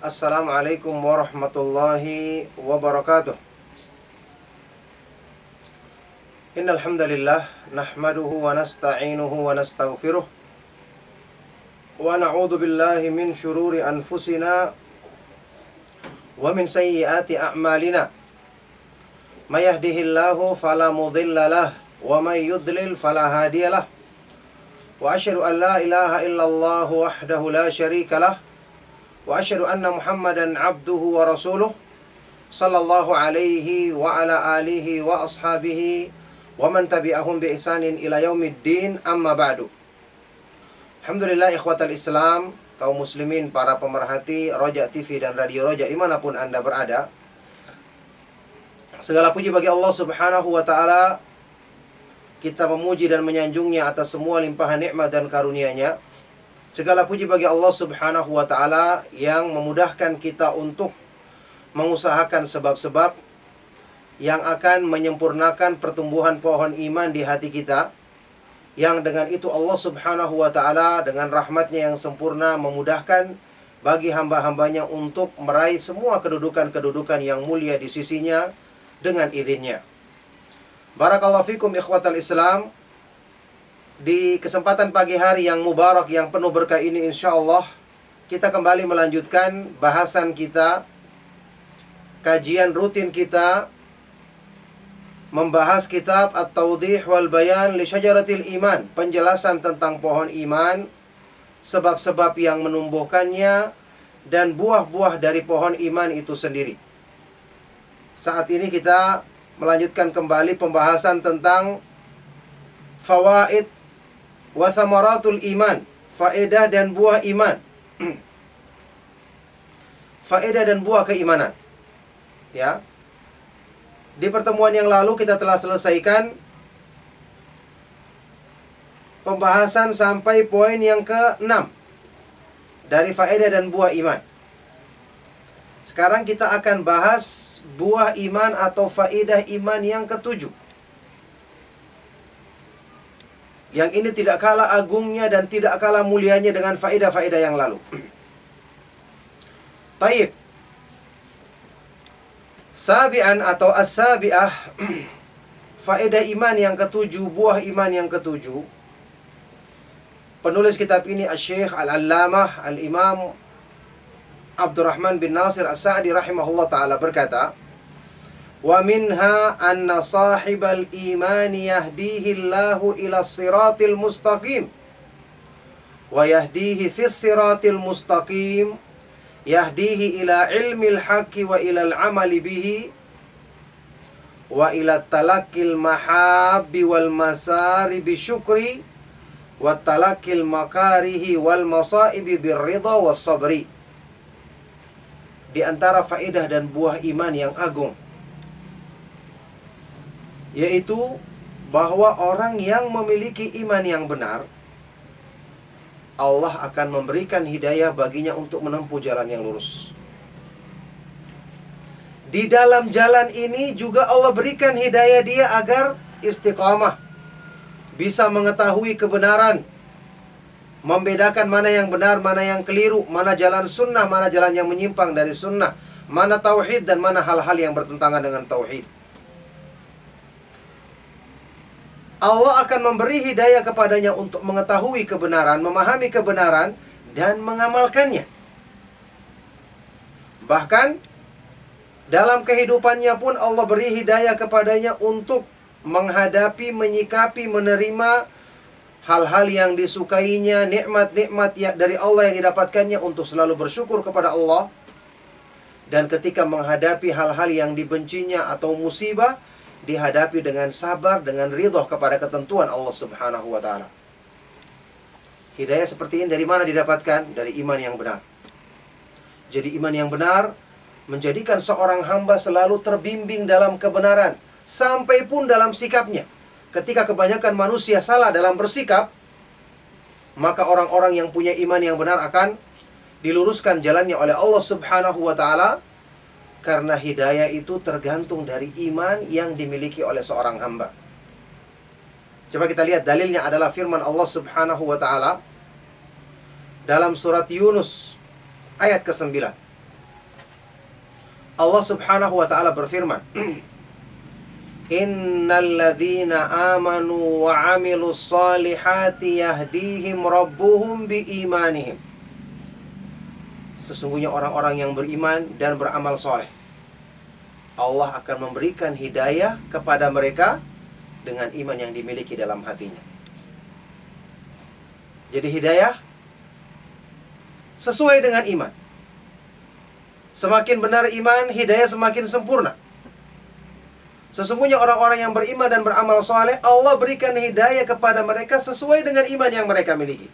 Assalamualaikum warahmatullahi wabarakatuh. Innal hamdalillah nahmaduhu wa nasta'inuhu wa nastaghfiruh wa na'udzu billahi min syururi anfusina wa min sayyiati a'malina. May yahdihillahu fala mudilla lahu wa may yudlil fala hadiyalah. Wa asyhadu an la ilaha illallah wahdahu la syarika lah. Wa asyhadu anna Muhammadan abduhu wa rasuluh sallallahu alaihi wa ala alihi wa ashabihi wa man tabi'ahum bi ihsanin ila yaumiddin, amma ba'du. Alhamdulillah ikhwatal Islam, kaum muslimin, para pemerhati Roja TV dan Radio Roja dimanapun Anda berada. Segala puji bagi Allah subhanahu wa ta'ala. Kita memuji dan menyanjungnya atas semua limpahan nikmat dan karunia-Nya. Segala puji bagi Allah subhanahu wa ta'ala yang memudahkan kita untuk mengusahakan sebab-sebab yang akan menyempurnakan pertumbuhan pohon iman di hati kita. Yang dengan itu Allah subhanahu wa ta'ala dengan rahmatnya yang sempurna memudahkan bagi hamba-hambanya untuk meraih semua kedudukan-kedudukan yang mulia di sisinya dengan izinnya. Barakallahu fikum ikhwatal Islam. Di kesempatan pagi hari yang mubarak, yang penuh berkah ini, insyaallah kita kembali melanjutkan bahasan kita, kajian rutin kita, membahas kitab At-Tawdih wal Bayan li Syajaratil Iman, penjelasan tentang pohon iman, sebab-sebab yang menumbuhkannya, dan buah-buah dari pohon iman itu sendiri. Saat ini kita melanjutkan kembali pembahasan tentang fawaid wa thamaratul iman, faedah dan buah iman. Faedah dan buah keimanan. Ya. Di pertemuan yang lalu kita telah selesaikan pembahasan sampai poin yang ke-6 dari faedah dan buah iman. Sekarang kita akan bahas buah iman atau faedah iman yang ke-7. Yang ini tidak kalah agungnya dan tidak kalah mulianya dengan faedah-faedah yang lalu. Taib. Sabi'an atau as-sabi'ah, faedah iman yang ke-7, buah iman yang ke-7. Penulis kitab ini Asy-Syaikh Al-Allamah Al-Imam Abdurrahman bin Nasir As-Sa'di rahimahullah ta'ala berkata, wa minha anna sahibal imani yahdihi Allahu ila siratil mustaqim wa yahdihi fis siratil mustaqim yahdihi ila ilmil haqqi wa ila al-amali bihi wa ila talaqqil mahabbi wal masari bi syukri wa talaqqil makarihi wal masaibi birridha was sabri. Di antara faedah dan buah iman yang agung, yaitu bahwa orang yang memiliki iman yang benar, Allah akan memberikan hidayah baginya untuk menempuh jalan yang lurus. Di dalam jalan ini juga Allah berikan hidayah dia agar istiqamah, bisa mengetahui kebenaran, membedakan mana yang benar, mana yang keliru, mana jalan sunnah, mana jalan yang menyimpang dari sunnah, mana tauhid dan mana hal-hal yang bertentangan dengan tauhid. Allah akan memberi hidayah kepadanya untuk mengetahui kebenaran, memahami kebenaran, dan mengamalkannya. Bahkan dalam kehidupannya pun Allah beri hidayah kepadanya untuk menghadapi, menyikapi, menerima hal-hal yang disukainya, nikmat-nikmat dari Allah yang didapatkannya, untuk selalu bersyukur kepada Allah. Dan ketika menghadapi hal-hal yang dibencinya atau musibah, dihadapi dengan sabar, dengan ridha kepada ketentuan Allah subhanahu wa ta'ala. Hidayah seperti ini dari mana didapatkan? Dari iman yang benar. Jadi iman yang benar menjadikan seorang hamba selalu terbimbing dalam kebenaran, sampai pun dalam sikapnya. Ketika kebanyakan manusia salah dalam bersikap, maka orang-orang yang punya iman yang benar akan diluruskan jalannya oleh Allah subhanahu wa ta'ala. Karena hidayah itu tergantung dari iman yang dimiliki oleh seorang hamba. Coba kita lihat dalilnya adalah firman Allah subhanahu wa ta'ala dalam surat Yunus ayat ke-9. Allah Subhanahu wa taala berfirman, Innalladzina amanu wa amilus solihati yahdihim rabbuhum biimanihim. Sesungguhnya orang-orang yang beriman dan beramal soleh, Allah akan memberikan hidayah kepada mereka dengan iman yang dimiliki dalam hatinya. Jadi hidayah sesuai dengan iman. Semakin benar iman, hidayah semakin sempurna. Sesungguhnya orang-orang yang beriman dan beramal soleh, Allah berikan hidayah kepada mereka sesuai dengan iman yang mereka miliki.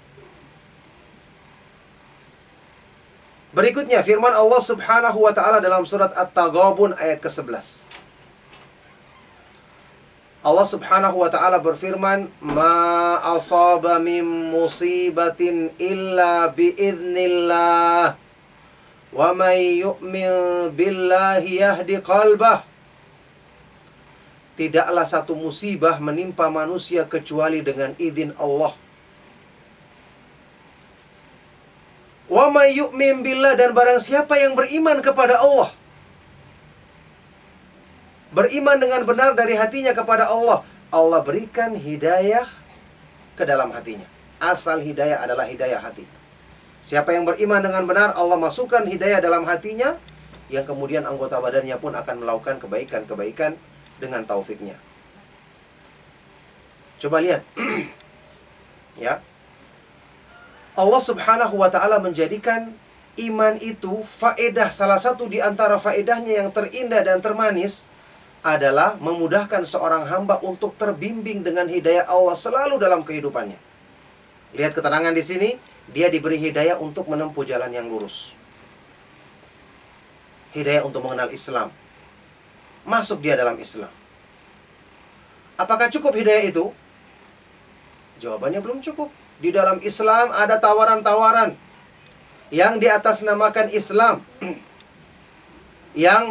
Berikutnya firman Allah Subhanahu wa taala dalam surat At-Taghabun ayat ke-11. Allah Subhanahu wa taala berfirman, "Ma asaba min musibatin illa biiznillah. Wa may yu'min billahi yahdi qalbah." Tidaklah satu musibah menimpa manusia kecuali dengan izin Allah. Wa may yu'min billah, dan barang siapa yang beriman kepada Allah, beriman dengan benar dari hatinya kepada Allah, Allah berikan hidayah ke dalam hatinya. Asal hidayah adalah hidayah hati. Siapa yang beriman dengan benar, Allah masukkan hidayah dalam hatinya, yang kemudian anggota badannya pun akan melakukan kebaikan-kebaikan dengan taufiknya. Coba lihat. Ya. Allah Subhanahu wa taala menjadikan iman itu faedah, salah satu di antara faedahnya yang terindah dan termanis adalah memudahkan seorang hamba untuk terbimbing dengan hidayah Allah selalu dalam kehidupannya. Lihat keterangan di sini, dia diberi hidayah untuk menempuh jalan yang lurus. Hidayah untuk mengenal Islam. Masuk dia dalam Islam. Apakah cukup hidayah itu? Jawabannya belum cukup. Di dalam Islam ada tawaran-tawaran yang diatasnamakan Islam. Yang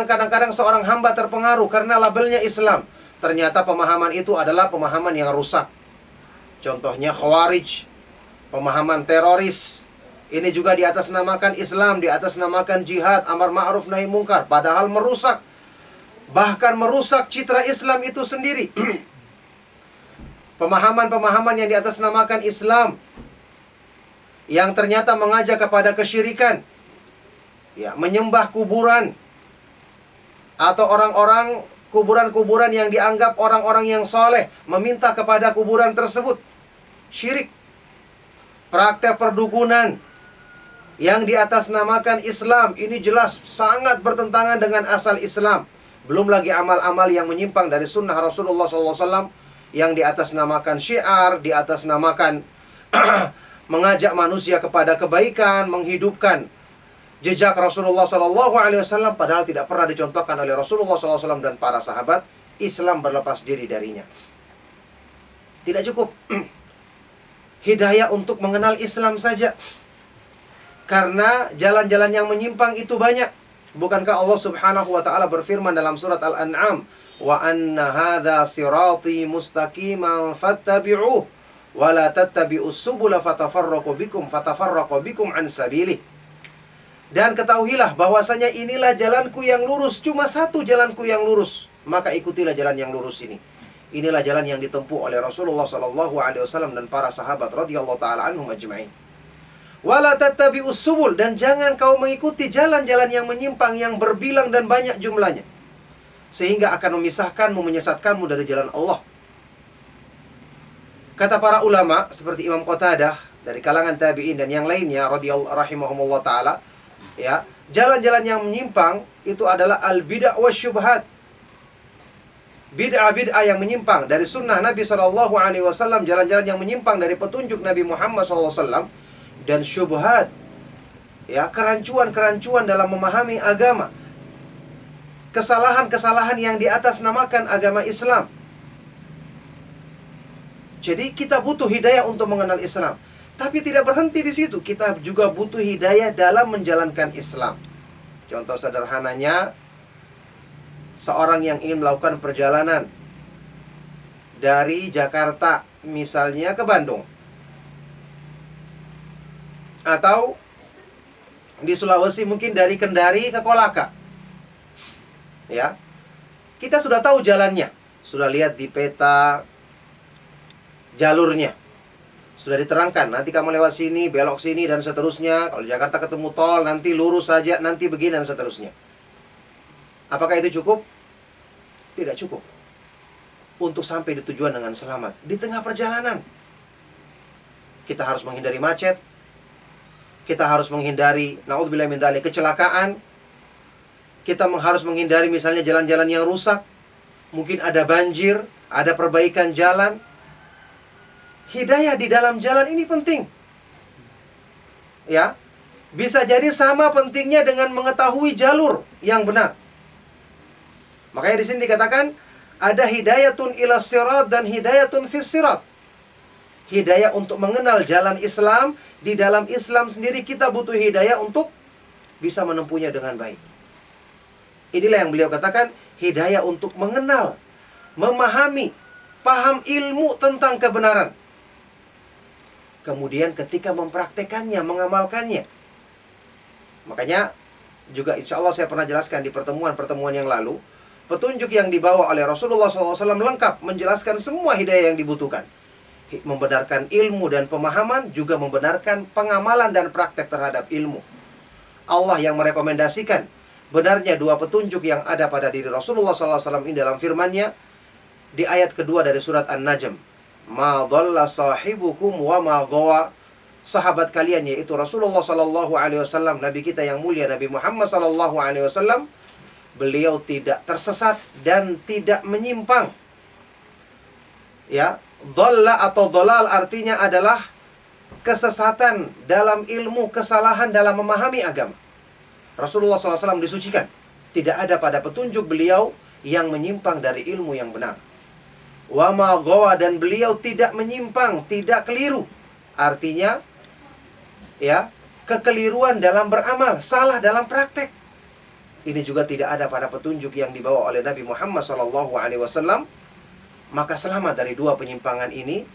kadang-kadang seorang hamba terpengaruh karena labelnya Islam. Ternyata pemahaman itu adalah pemahaman yang rusak. Contohnya Khawarij, pemahaman teroris. Ini juga diatasnamakan Islam, diatasnamakan jihad, amar ma'ruf nahi mungkar, padahal merusak. Bahkan merusak citra Islam itu sendiri. Pemahaman-pemahaman yang diatasnamakan Islam, yang ternyata mengajak kepada kesyirikan, ya, menyembah kuburan, atau orang-orang kuburan-kuburan yang dianggap orang-orang yang soleh, meminta kepada kuburan tersebut, syirik. Praktek perdukunan yang diatasnamakan Islam, ini jelas sangat bertentangan dengan asal Islam. Belum lagi amal-amal yang menyimpang dari sunnah Rasulullah SAW, yang diatasnamakan syiar, diatasnamakan mengajak manusia kepada kebaikan, menghidupkan jejak Rasulullah SAW, padahal tidak pernah dicontohkan oleh Rasulullah SAW dan para sahabat. Islam berlepas diri darinya. Tidak cukup hidayah untuk mengenal Islam saja, karena jalan-jalan yang menyimpang itu banyak. Bukankah Allah Subhanahu wa taala berfirman dalam surat Al-An'am, "Wa anna hadza sirati mustaqiman fattabi'uh wa la tattabi'us subula fatafarraqu bikum an sabilih." Dan ketahuilah bahwasanya inilah jalanku yang lurus, cuma satu jalanku yang lurus, maka ikutilah jalan yang lurus ini. Inilah jalan yang ditempuh oleh Rasulullah SAW dan para sahabat radhiyallahu taala anhum ajma'in. Wala tattabi'us subul, dan jangan kau mengikuti jalan-jalan yang menyimpang, yang berbilang dan banyak jumlahnya, sehingga akan memisahkanmu, menyesatkanmu dari jalan Allah. Kata para ulama seperti Imam Qatadah dari kalangan tabi'in dan yang lainnya radhiyallahu rahimahumullah taala, ya, jalan-jalan yang menyimpang itu adalah al-bid'ah wasyubhat. Bid'ah-bid'ah yang menyimpang dari sunnah Nabi SAW, jalan-jalan yang menyimpang dari petunjuk Nabi Muhammad SAW, dan syubhat, ya, kerancuan-kerancuan dalam memahami agama, kesalahan-kesalahan yang diatasnamakan agama Islam. Jadi kita butuh hidayah untuk mengenal Islam, tapi tidak berhenti di situ. Kita juga butuh hidayah dalam menjalankan Islam. Contoh sederhananya, seorang yang ingin melakukan perjalanan dari Jakarta misalnya ke Bandung, atau di Sulawesi mungkin dari Kendari ke Kolaka. Ya. Kita sudah tahu jalannya, sudah lihat di peta jalurnya. Sudah diterangkan, nanti kamu lewat sini, belok sini, dan seterusnya. Kalau Jakarta ketemu tol, nanti lurus saja, nanti begini, dan seterusnya. Apakah itu cukup? Tidak cukup untuk sampai di tujuan dengan selamat. Di tengah perjalanan, kita harus menghindari macet. Kita harus menghindari, naudzubillah min dzalik, kecelakaan. Kita harus menghindari misalnya jalan-jalan yang rusak. Mungkin ada banjir, ada perbaikan jalan. Hidayah di dalam jalan ini penting. Ya, bisa jadi sama pentingnya dengan mengetahui jalur yang benar. Makanya di sini dikatakan ada hidayatun ila sirat dan hidayatun fis sirat. Hidayah untuk mengenal jalan Islam. Di dalam Islam sendiri kita butuh hidayah untuk bisa menempuhnya dengan baik. Inilah yang beliau katakan, hidayah untuk mengenal, memahami, paham ilmu tentang kebenaran. Kemudian ketika mempraktekannya, mengamalkannya. Makanya juga insya Allah saya pernah jelaskan di pertemuan-pertemuan yang lalu, petunjuk yang dibawa oleh Rasulullah SAW lengkap menjelaskan semua hidayah yang dibutuhkan. Membenarkan ilmu dan pemahaman, juga membenarkan pengamalan dan praktek terhadap ilmu. Allah yang merekomendasikan benarnya dua petunjuk yang ada pada diri Rasulullah SAW ini dalam firman-Nya di ayat kedua dari surat An-Najm. Ma dhalla sahibukum wa ma ghawa. Sahabat kalian yaitu Rasulullah SAW, Nabi kita yang mulia Nabi Muhammad SAW, beliau tidak tersesat dan tidak menyimpang. Ya, dhalla atau dhalal artinya adalah kesesatan dalam ilmu, kesalahan dalam memahami agama. Rasulullah SAW disucikan. Tidak ada pada petunjuk beliau yang menyimpang dari ilmu yang benar. Wa ma ghawa, dan beliau tidak menyimpang, tidak keliru. Artinya, ya, kekeliruan dalam beramal, salah dalam praktek. Ini juga tidak ada pada petunjuk yang dibawa oleh Nabi Muhammad SAW. Maka selamat dari dua penyimpangan ini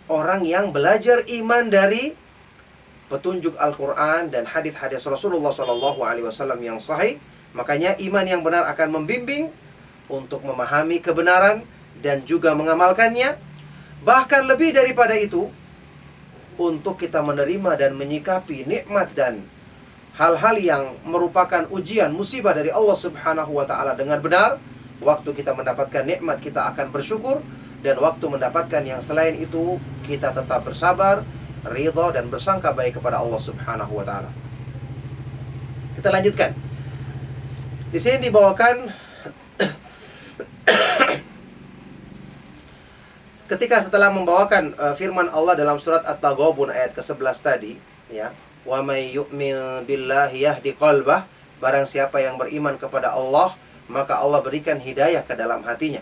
orang yang belajar iman dari petunjuk Al-Quran dan hadis-hadis Rasulullah SAW yang sahih. Makanya iman yang benar akan membimbing untuk memahami kebenaran dan juga mengamalkannya. Bahkan lebih daripada itu, untuk kita menerima dan menyikapi nikmat dan hal-hal yang merupakan ujian, musibah dari Allah Subhanahu wa ta'ala dengan benar. Waktu kita mendapatkan nikmat, kita akan bersyukur. Dan waktu mendapatkan yang selain itu, kita tetap bersabar, ridha, dan bersangka baik kepada Allah Subhanahu wa ta'ala. Kita lanjutkan. Di sini dibawakan ketika setelah membawakan firman Allah dalam surat At-Taghabun ayat ke-11 tadi, ya, wa may yu'min billahi yahdi qalbah, barang siapa yang beriman kepada Allah, maka Allah berikan hidayah ke dalam hatinya.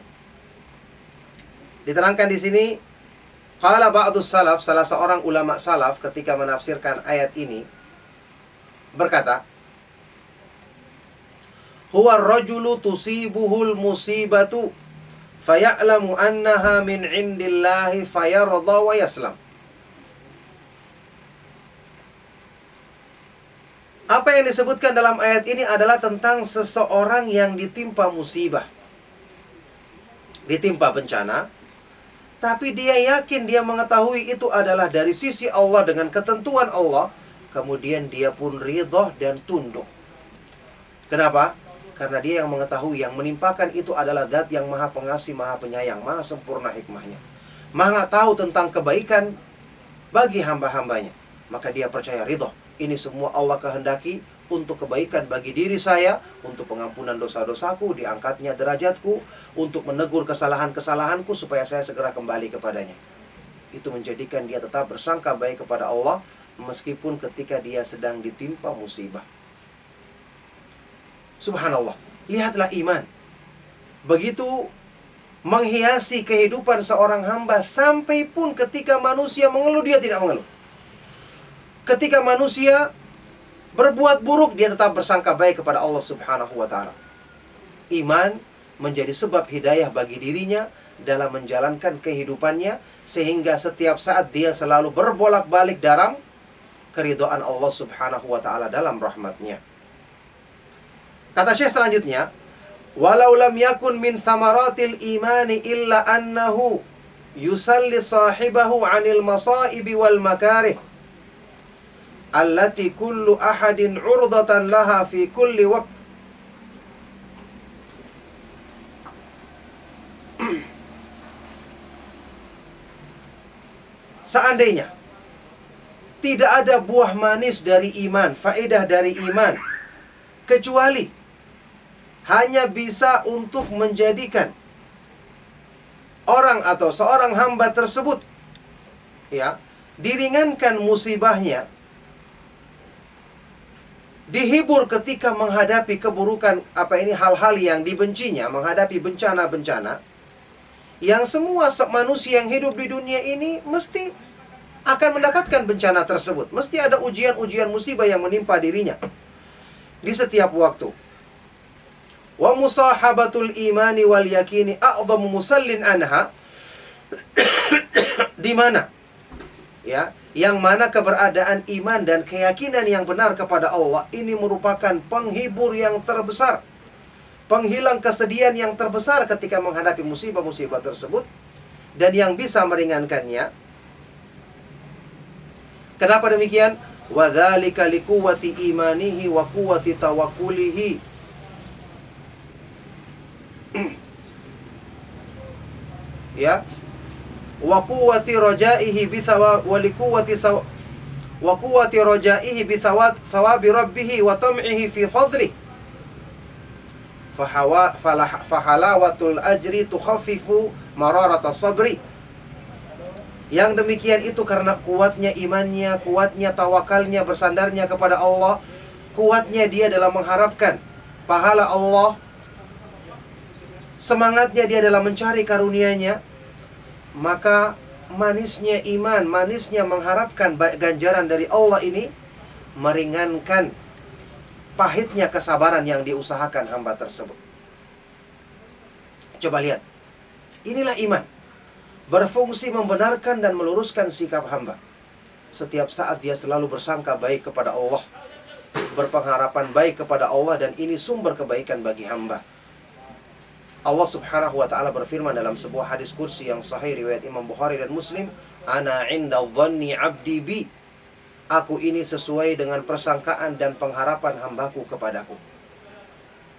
Diterangkan di sini, qala ba'dus salaf, salah seorang ulama salaf ketika menafsirkan ayat ini berkata, huwa ar-rajulu tusibuhul musibatu faya'lamu annaha min indillahi fayarda wa yaslam. Apa yang disebutkan dalam ayat ini adalah tentang seseorang yang ditimpa musibah, ditimpa bencana, tapi dia yakin, dia mengetahui itu adalah dari sisi Allah dengan ketentuan Allah, kemudian dia pun ridha dan tunduk. Kenapa? Karena dia yang mengetahui, yang menimpakan itu adalah Zat yang Maha Pengasih, Maha Penyayang, Maha Sempurna hikmahnya, Maha tahu tentang kebaikan bagi hamba-hambanya. Maka dia percaya, ridha, ini semua Allah kehendaki untuk kebaikan bagi diri saya, untuk pengampunan dosa-dosaku, diangkatnya derajatku, untuk menegur kesalahan-kesalahanku supaya saya segera kembali kepadanya. Itu menjadikan dia tetap bersangka baik kepada Allah meskipun ketika dia sedang ditimpa musibah. Subhanallah, lihatlah iman begitu menghiasi kehidupan seorang hamba, sampai pun ketika manusia mengeluh dia tidak mengeluh. Ketika manusia berbuat buruk, dia tetap bersangka baik kepada Allah Subhanahu wa ta'ala. Iman menjadi sebab hidayah bagi dirinya dalam menjalankan kehidupannya, sehingga setiap saat dia selalu berbolak-balik dalam keridhaan Allah Subhanahu wa ta'ala dalam rahmatnya. Kata Syekh selanjutnya, Walau lam yakun min thamaratil imani illa annahu yusalli sahibahu 'anil masaibi wal makarih allati kullu ahadin 'urdatan laha fi kulli waqt. Seandainya tidak ada buah manis dari iman, faedah dari iman, kecuali hanya bisa untuk menjadikan orang atau seorang hamba tersebut ya diringankan musibahnya, dihibur ketika menghadapi keburukan hal-hal yang dibencinya, menghadapi bencana-bencana yang semua manusia yang hidup di dunia ini mesti akan mendapatkan bencana tersebut. Mesti ada ujian-ujian musibah yang menimpa dirinya di setiap waktu. Wa musahabatul imani wal yakini a'dhamu musallin anha, di mana ya, yang mana keberadaan iman dan keyakinan yang benar kepada Allah ini merupakan penghibur yang terbesar, penghilang kesedihan yang terbesar ketika menghadapi musibah-musibah tersebut, dan yang bisa meringankannya. Kenapa demikian? Wa dzalika liquwwati imanihi wa quwwati tawakkulihi. Ya. Wa quwwati rajaihi bi thawab wa liquwwati wa quwwati rajaihi bi thawabi rabbih wa tam'ihi fi fadlihi. Fahalawatul ajri tukhaffifu mararata sabri. Yang demikian itu karena kuatnya imannya, kuatnya tawakalnya, bersandarnya kepada Allah, kuatnya dia dalam mengharapkan pahala Allah, semangatnya dia dalam mencari karunia-Nya, maka manisnya iman, manisnya mengharapkan ganjaran dari Allah ini meringankan pahitnya kesabaran yang diusahakan hamba tersebut. Coba lihat, inilah iman, berfungsi membenarkan dan meluruskan sikap hamba. Setiap saat dia selalu bersangka baik kepada Allah, berpengharapan baik kepada Allah, dan ini sumber kebaikan bagi hamba. Allah subhanahu wa ta'ala berfirman dalam sebuah hadis kursi yang sahih riwayat Imam Bukhari dan Muslim, Ana inda dhanni abdi bi, aku ini sesuai dengan persangkaan dan pengharapan hambaku kepadaku.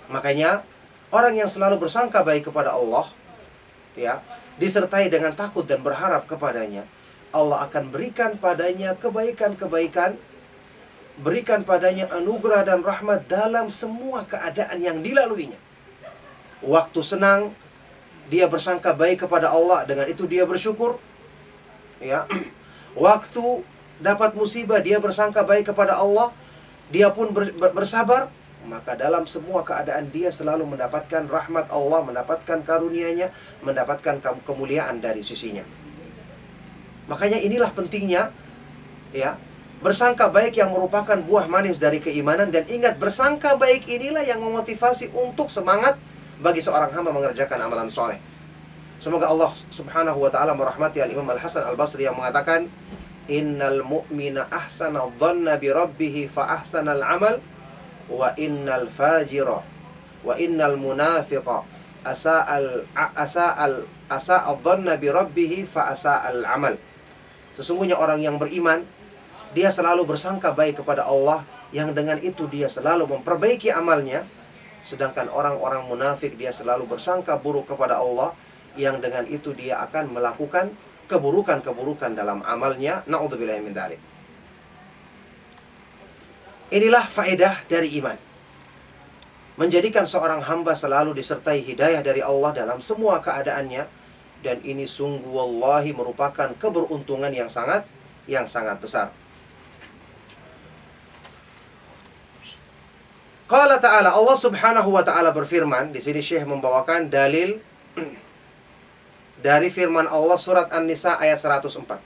Makanya orang yang selalu bersangka baik kepada Allah, ya, disertai dengan takut dan berharap kepadanya, Allah akan berikan padanya kebaikan-kebaikan, berikan padanya anugerah dan rahmat dalam semua keadaan yang dilaluinya. Waktu senang, dia bersangka baik kepada Allah, dengan itu dia bersyukur, ya. Waktu dapat musibah, dia bersangka baik kepada Allah, dia pun bersabar. Maka dalam semua keadaan dia selalu mendapatkan rahmat Allah, mendapatkan karunia-Nya, mendapatkan kemuliaan dari sisinya. Makanya inilah pentingnya, ya, bersangka baik yang merupakan buah manis dari keimanan. Dan ingat, bersangka baik inilah yang memotivasi untuk semangat bagi seorang hamba mengerjakan amalan soleh. Semoga Allah subhanahu wa ta'ala merahmati al-Imam Al-Hasan Al-Basri yang mengatakan, Innal mu'mina ahsana dhanna bi rabbih fa ahsana al-amal, wa innal fajira wa innal munafiqa asa'a dhanna bi rabbih fa asa'a al-amal. Sesungguhnya orang yang beriman, dia selalu bersangka baik kepada Allah, yang dengan itu dia selalu memperbaiki amalnya. Sedangkan orang-orang munafik, dia selalu bersangka buruk kepada Allah, yang dengan itu dia akan melakukan keburukan-keburukan dalam amalnya. Na'udzubillahi min dzalik. Inilah faedah dari iman, menjadikan seorang hamba selalu disertai hidayah dari Allah dalam semua keadaannya. Dan ini sungguh wallahi merupakan keberuntungan yang sangat besar. Qala ta'ala, Allah subhanahu wa ta'ala berfirman. Di sini Syekh membawakan dalil dari firman Allah surat An-Nisa ayat 104.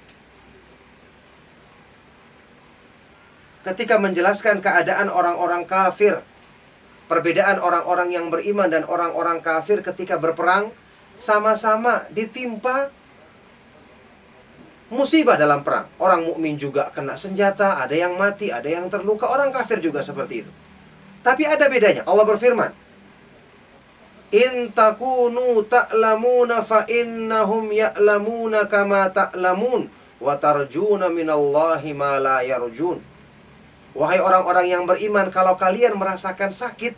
Ketika menjelaskan keadaan orang-orang kafir, perbedaan orang-orang yang beriman dan orang-orang kafir ketika berperang, sama-sama ditimpa musibah dalam perang. Orang mukmin juga kena senjata, ada yang mati, ada yang terluka. Orang kafir juga seperti itu. Tapi ada bedanya. Allah berfirman, In takunu ta'lamuna fa innahum ya'lamuna kama ta'lamun wa tarjuna minallahi ma la yarjun. Wahai orang-orang yang beriman, kalau kalian merasakan sakit,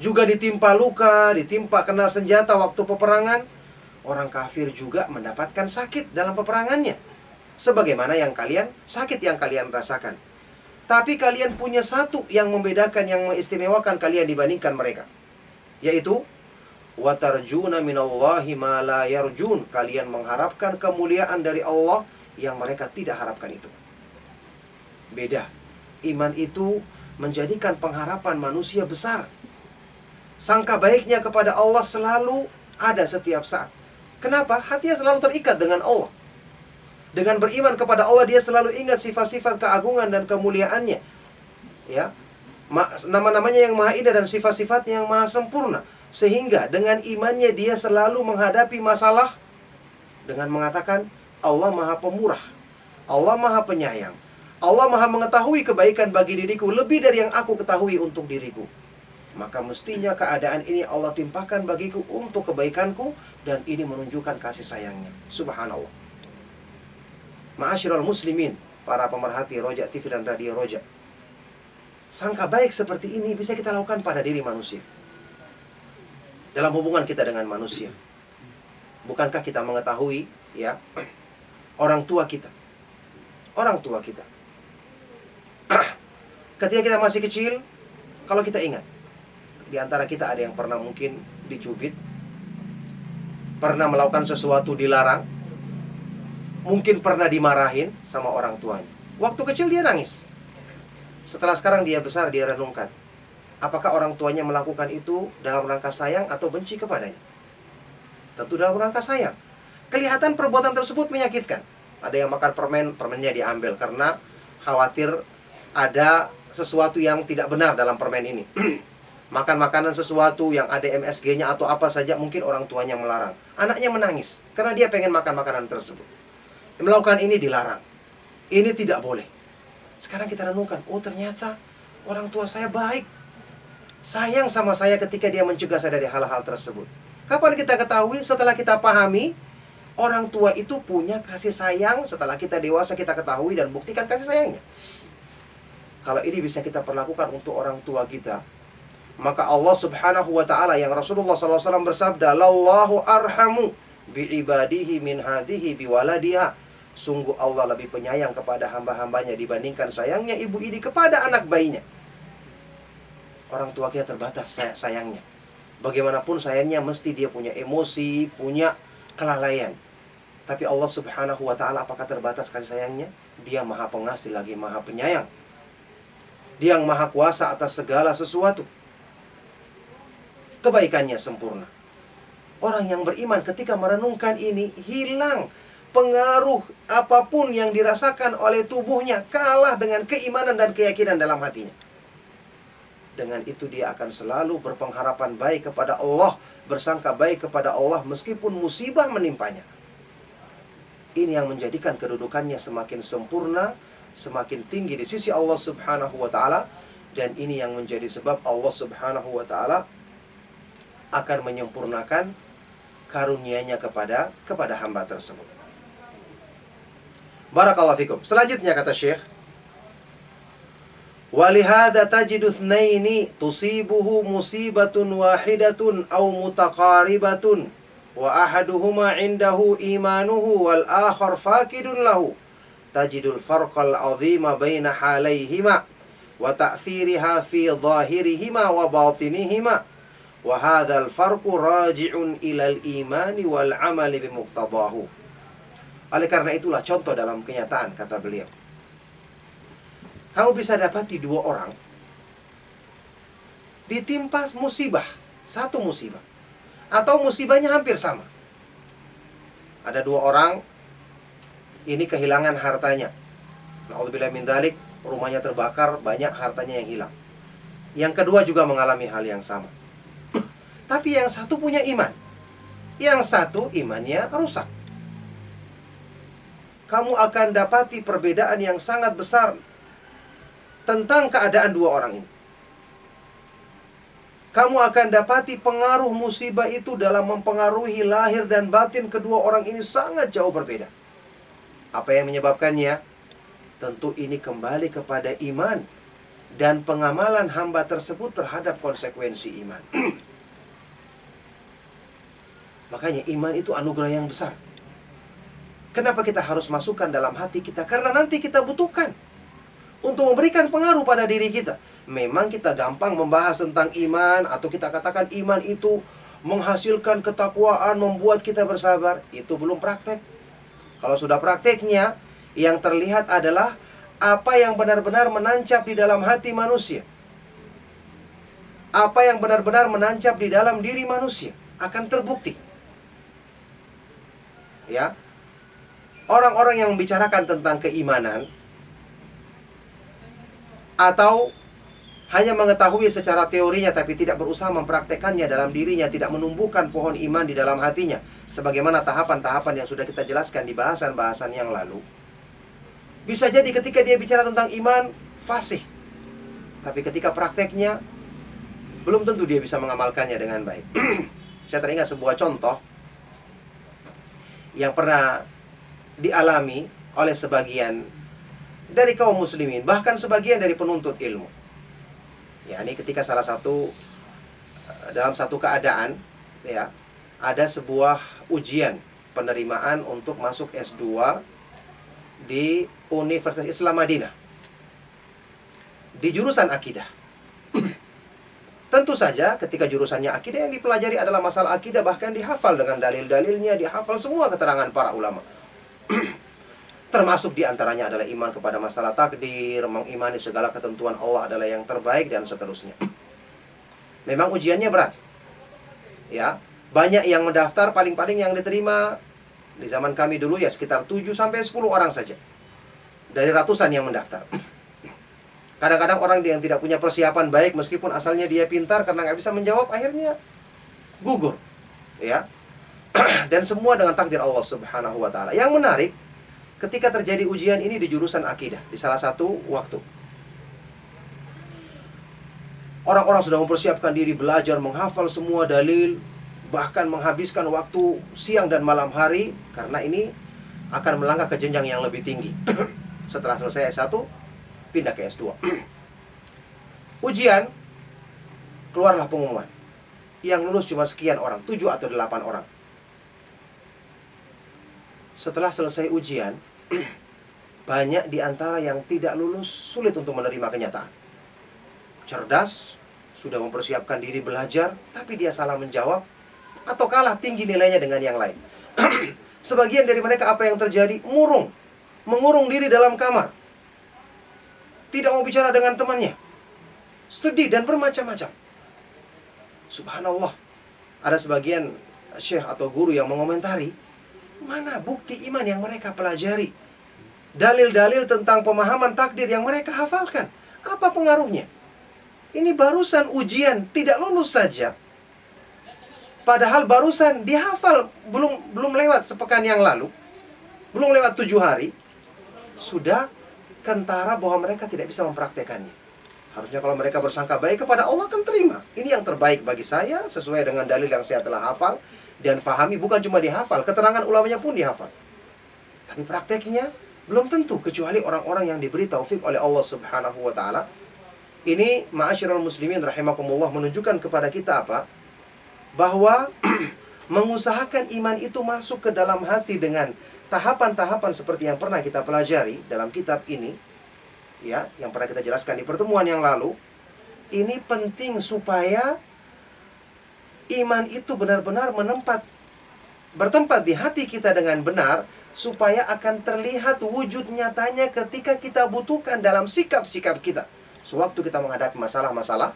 juga ditimpa luka, ditimpa kena senjata waktu peperangan, orang kafir juga mendapatkan sakit dalam peperangannya, sebagaimana yang kalian sakit yang kalian rasakan. Tapi kalian punya satu yang membedakan, yang mengistimewakan kalian dibandingkan mereka, yaitu watarjuna minallahi ma la yarjun. Kalian mengharapkan kemuliaan dari Allah yang mereka tidak harapkan itu. Beda. Iman itu menjadikan pengharapan manusia besar. Sangka baiknya kepada Allah selalu ada setiap saat. Kenapa? Hatinya selalu terikat dengan Allah. Dengan beriman kepada Allah, dia selalu ingat sifat-sifat keagungan dan kemuliaannya. Ya, nama-namanya yang maha indah dan sifat-sifatnya yang maha sempurna. Sehingga dengan imannya dia selalu menghadapi masalah dengan mengatakan, Allah maha pemurah, Allah maha penyayang, Allah maha mengetahui kebaikan bagi diriku lebih dari yang aku ketahui untuk diriku. Maka mestinya keadaan ini Allah timpakan bagiku untuk kebaikanku, dan ini menunjukkan kasih sayangnya. Subhanallah. Ma'asyiral muslimin, para pemerhati Roja TV dan Radio Roja, sangka baik seperti ini bisa kita lakukan pada diri manusia, dalam hubungan kita dengan manusia. Bukankah kita mengetahui, ya, orang tua kita, ketika kita masih kecil, kalau kita ingat, di antara kita ada yang pernah mungkin dicubit, pernah melakukan sesuatu dilarang, mungkin pernah dimarahin sama orang tuanya. Waktu kecil dia nangis. Setelah sekarang dia besar, dia renungkan, apakah orang tuanya melakukan itu dalam rangka sayang atau benci kepadanya? Tentu dalam rangka sayang. Kelihatan perbuatan tersebut menyakitkan. Ada yang makan permen, permennya diambil karena khawatir ada sesuatu yang tidak benar dalam permen ini. Makan makanan sesuatu yang ada MSG-nya atau apa saja, mungkin orang tuanya melarang. Anaknya menangis karena dia pengen makan makanan tersebut. Melakukan ini dilarang. Ini tidak boleh. Sekarang kita renungkan, oh ternyata orang tua saya baik, sayang sama saya ketika dia mencegah saya dari hal-hal tersebut. Kapan kita ketahui? Setelah kita pahami, orang tua itu punya kasih sayang. Setelah kita dewasa, kita ketahui dan buktikan kasih sayangnya. Kalau ini bisa kita perlakukan untuk orang tua kita, maka Allah subhanahu wa ta'ala, yang Rasulullah SAW bersabda, Lallahu arhamu bi'ibadihi min hadhihi biwaladiha. Sungguh Allah lebih penyayang kepada hamba-hambanya dibandingkan sayangnya ibu ini kepada anak bayinya. Orang tua kita terbatas sayangnya. Bagaimanapun sayangnya, mesti dia punya emosi, punya kelalaian. Tapi Allah subhanahu wa ta'ala, apakah terbatas kasih sayangnya? Dia maha pengasih lagi maha penyayang. Dia yang maha kuasa atas segala sesuatu. Kebaikannya sempurna. Orang yang beriman ketika merenungkan ini, hilang pengaruh apapun yang dirasakan oleh tubuhnya, kalah dengan keimanan dan keyakinan dalam hatinya. Dengan itu dia akan selalu berpengharapan baik kepada Allah, bersangka baik kepada Allah meskipun musibah menimpanya. Ini yang menjadikan kedudukannya semakin sempurna, semakin tinggi di sisi Allah subhanahu wa ta'ala. Dan ini yang menjadi sebab Allah subhanahu wa ta'ala akan menyempurnakan karunia-Nya kepada hamba tersebut. Barakallahu fikum. Selanjutnya kata Syekh, walihada tajidu thnaini tusibuhu musibatun wahidatun aw mutaqaribatun wa ahaduhuma indahu imanuhu wal akhar fakidun lahu. Tajidul farqal azima baina halaihima wa ta'thiriha fi zahirihima wa batinihima. Wa hadzal farqu raji'un ilal imani wal amali bimuqtadahu. Oleh karena itulah, contoh dalam kenyataan, kata beliau, kamu bisa dapati dua orang ditimpa musibah, satu musibah, atau musibahnya hampir sama. Ada dua orang ini kehilangan hartanya. Na'udzubillah min dzalik, rumahnya terbakar, banyak hartanya yang hilang. Yang kedua juga mengalami hal yang sama. Tapi yang satu punya iman, yang satu imannya rusak. Kamu akan dapati perbedaan yang sangat besar tentang keadaan dua orang ini. kamu akan dapati pengaruh musibah itu dalam mempengaruhi lahir dan batin kedua orang ini sangat jauh berbeda. Apa yang menyebabkannya? Tentu ini kembali kepada iman dan pengamalan hamba tersebut terhadap konsekuensi iman. Makanya iman itu anugerah yang besar. Kenapa kita harus masukkan dalam hati kita? Karena nanti kita butuhkan untuk memberikan pengaruh pada diri kita. Memang kita gampang membahas tentang iman, atau kita katakan iman itu menghasilkan ketakwaan, membuat kita bersabar. Itu belum praktek. Kalau sudah prakteknya, yang terlihat adalah apa yang benar-benar menancap di dalam hati manusia. Apa yang benar-benar menancap di dalam diri manusia akan terbukti. Ya. Orang-orang yang membicarakan tentang keimanan atau hanya mengetahui secara teorinya tapi tidak berusaha mempraktekannya dalam dirinya, tidak menumbuhkan pohon iman di dalam hatinya, sebagaimana tahapan-tahapan yang sudah kita jelaskan di bahasan-bahasan yang lalu. Bisa jadi ketika dia bicara tentang iman, fasih. Tapi ketika prakteknya, belum tentu dia bisa mengamalkannya dengan baik. Saya teringat sebuah contoh yang pernah dialami oleh sebagian dari kaum muslimin, bahkan sebagian dari penuntut ilmu. Ya, ini ketika dalam satu keadaan, ya, ada sebuah ujian penerimaan untuk masuk S2 di Universitas Islam Madinah di jurusan akidah. Tentu saja ketika jurusannya akidah, yang dipelajari adalah masalah akidah, bahkan dihafal dengan dalil-dalilnya, dihafal semua keterangan para ulama. Termasuk diantaranya adalah iman kepada masalah takdir, mengimani segala ketentuan Allah adalah yang terbaik, dan seterusnya. Memang ujiannya berat. Ya, banyak yang mendaftar, paling-paling yang diterima di zaman kami dulu ya sekitar 7-10 orang saja dari ratusan yang mendaftar. Kadang-kadang orang yang tidak punya persiapan baik, meskipun asalnya dia pintar, karena nggak bisa menjawab, akhirnya gugur. Ya. Dan semua dengan takdir Allah Subhanahu wa Ta'ala. Yang menarik, ketika terjadi ujian ini di jurusan akidah, di salah satu waktu, orang-orang sudah mempersiapkan diri, belajar, menghafal semua dalil, bahkan menghabiskan waktu siang dan malam hari, karena ini akan melangkah ke jenjang yang lebih tinggi. Setelah selesai S1, pindah ke S2. Ujian, keluarlah pengumuman. Yang lulus cuma sekian orang, 7 atau 8 orang. Setelah selesai ujian, banyak di antara yang tidak lulus sulit untuk menerima kenyataan. Cerdas, sudah mempersiapkan diri belajar, tapi dia salah menjawab, atau kalah tinggi nilainya dengan yang lain. Sebagian dari mereka apa yang terjadi? Mengurung diri dalam kamar. Tidak mau bicara dengan temannya. Sedih dan bermacam-macam. Subhanallah. Ada sebagian syekh atau guru yang mengomentari, mana bukti iman yang mereka pelajari? Dalil-dalil tentang pemahaman takdir yang mereka hafalkan. Apa pengaruhnya? Ini barusan ujian, tidak lulus saja. Padahal barusan dihafal, belum lewat sepekan yang lalu, belum lewat 7 hari, sudah kentara bahwa mereka tidak bisa mempraktekannya. Harusnya kalau mereka bersangka baik kepada Allah, kan terima. Ini yang terbaik bagi saya, sesuai dengan dalil yang saya telah hafal dan fahami. Bukan cuma dihafal, keterangan ulamanya pun dihafal. Tapi prakteknya belum tentu, kecuali orang-orang yang diberi taufik oleh Allah Subhanahu wa Ta'ala. Ini ma'asyiral muslimin rahimakumullah menunjukkan kepada kita apa? Bahwa mengusahakan iman itu masuk ke dalam hati dengan tahapan-tahapan seperti yang pernah kita pelajari dalam kitab ini, ya, yang pernah kita jelaskan di pertemuan yang lalu. Ini penting supaya iman itu benar-benar bertempat di hati kita dengan benar, supaya akan terlihat wujud nyatanya ketika kita butuhkan dalam sikap-sikap kita sewaktu kita menghadapi masalah-masalah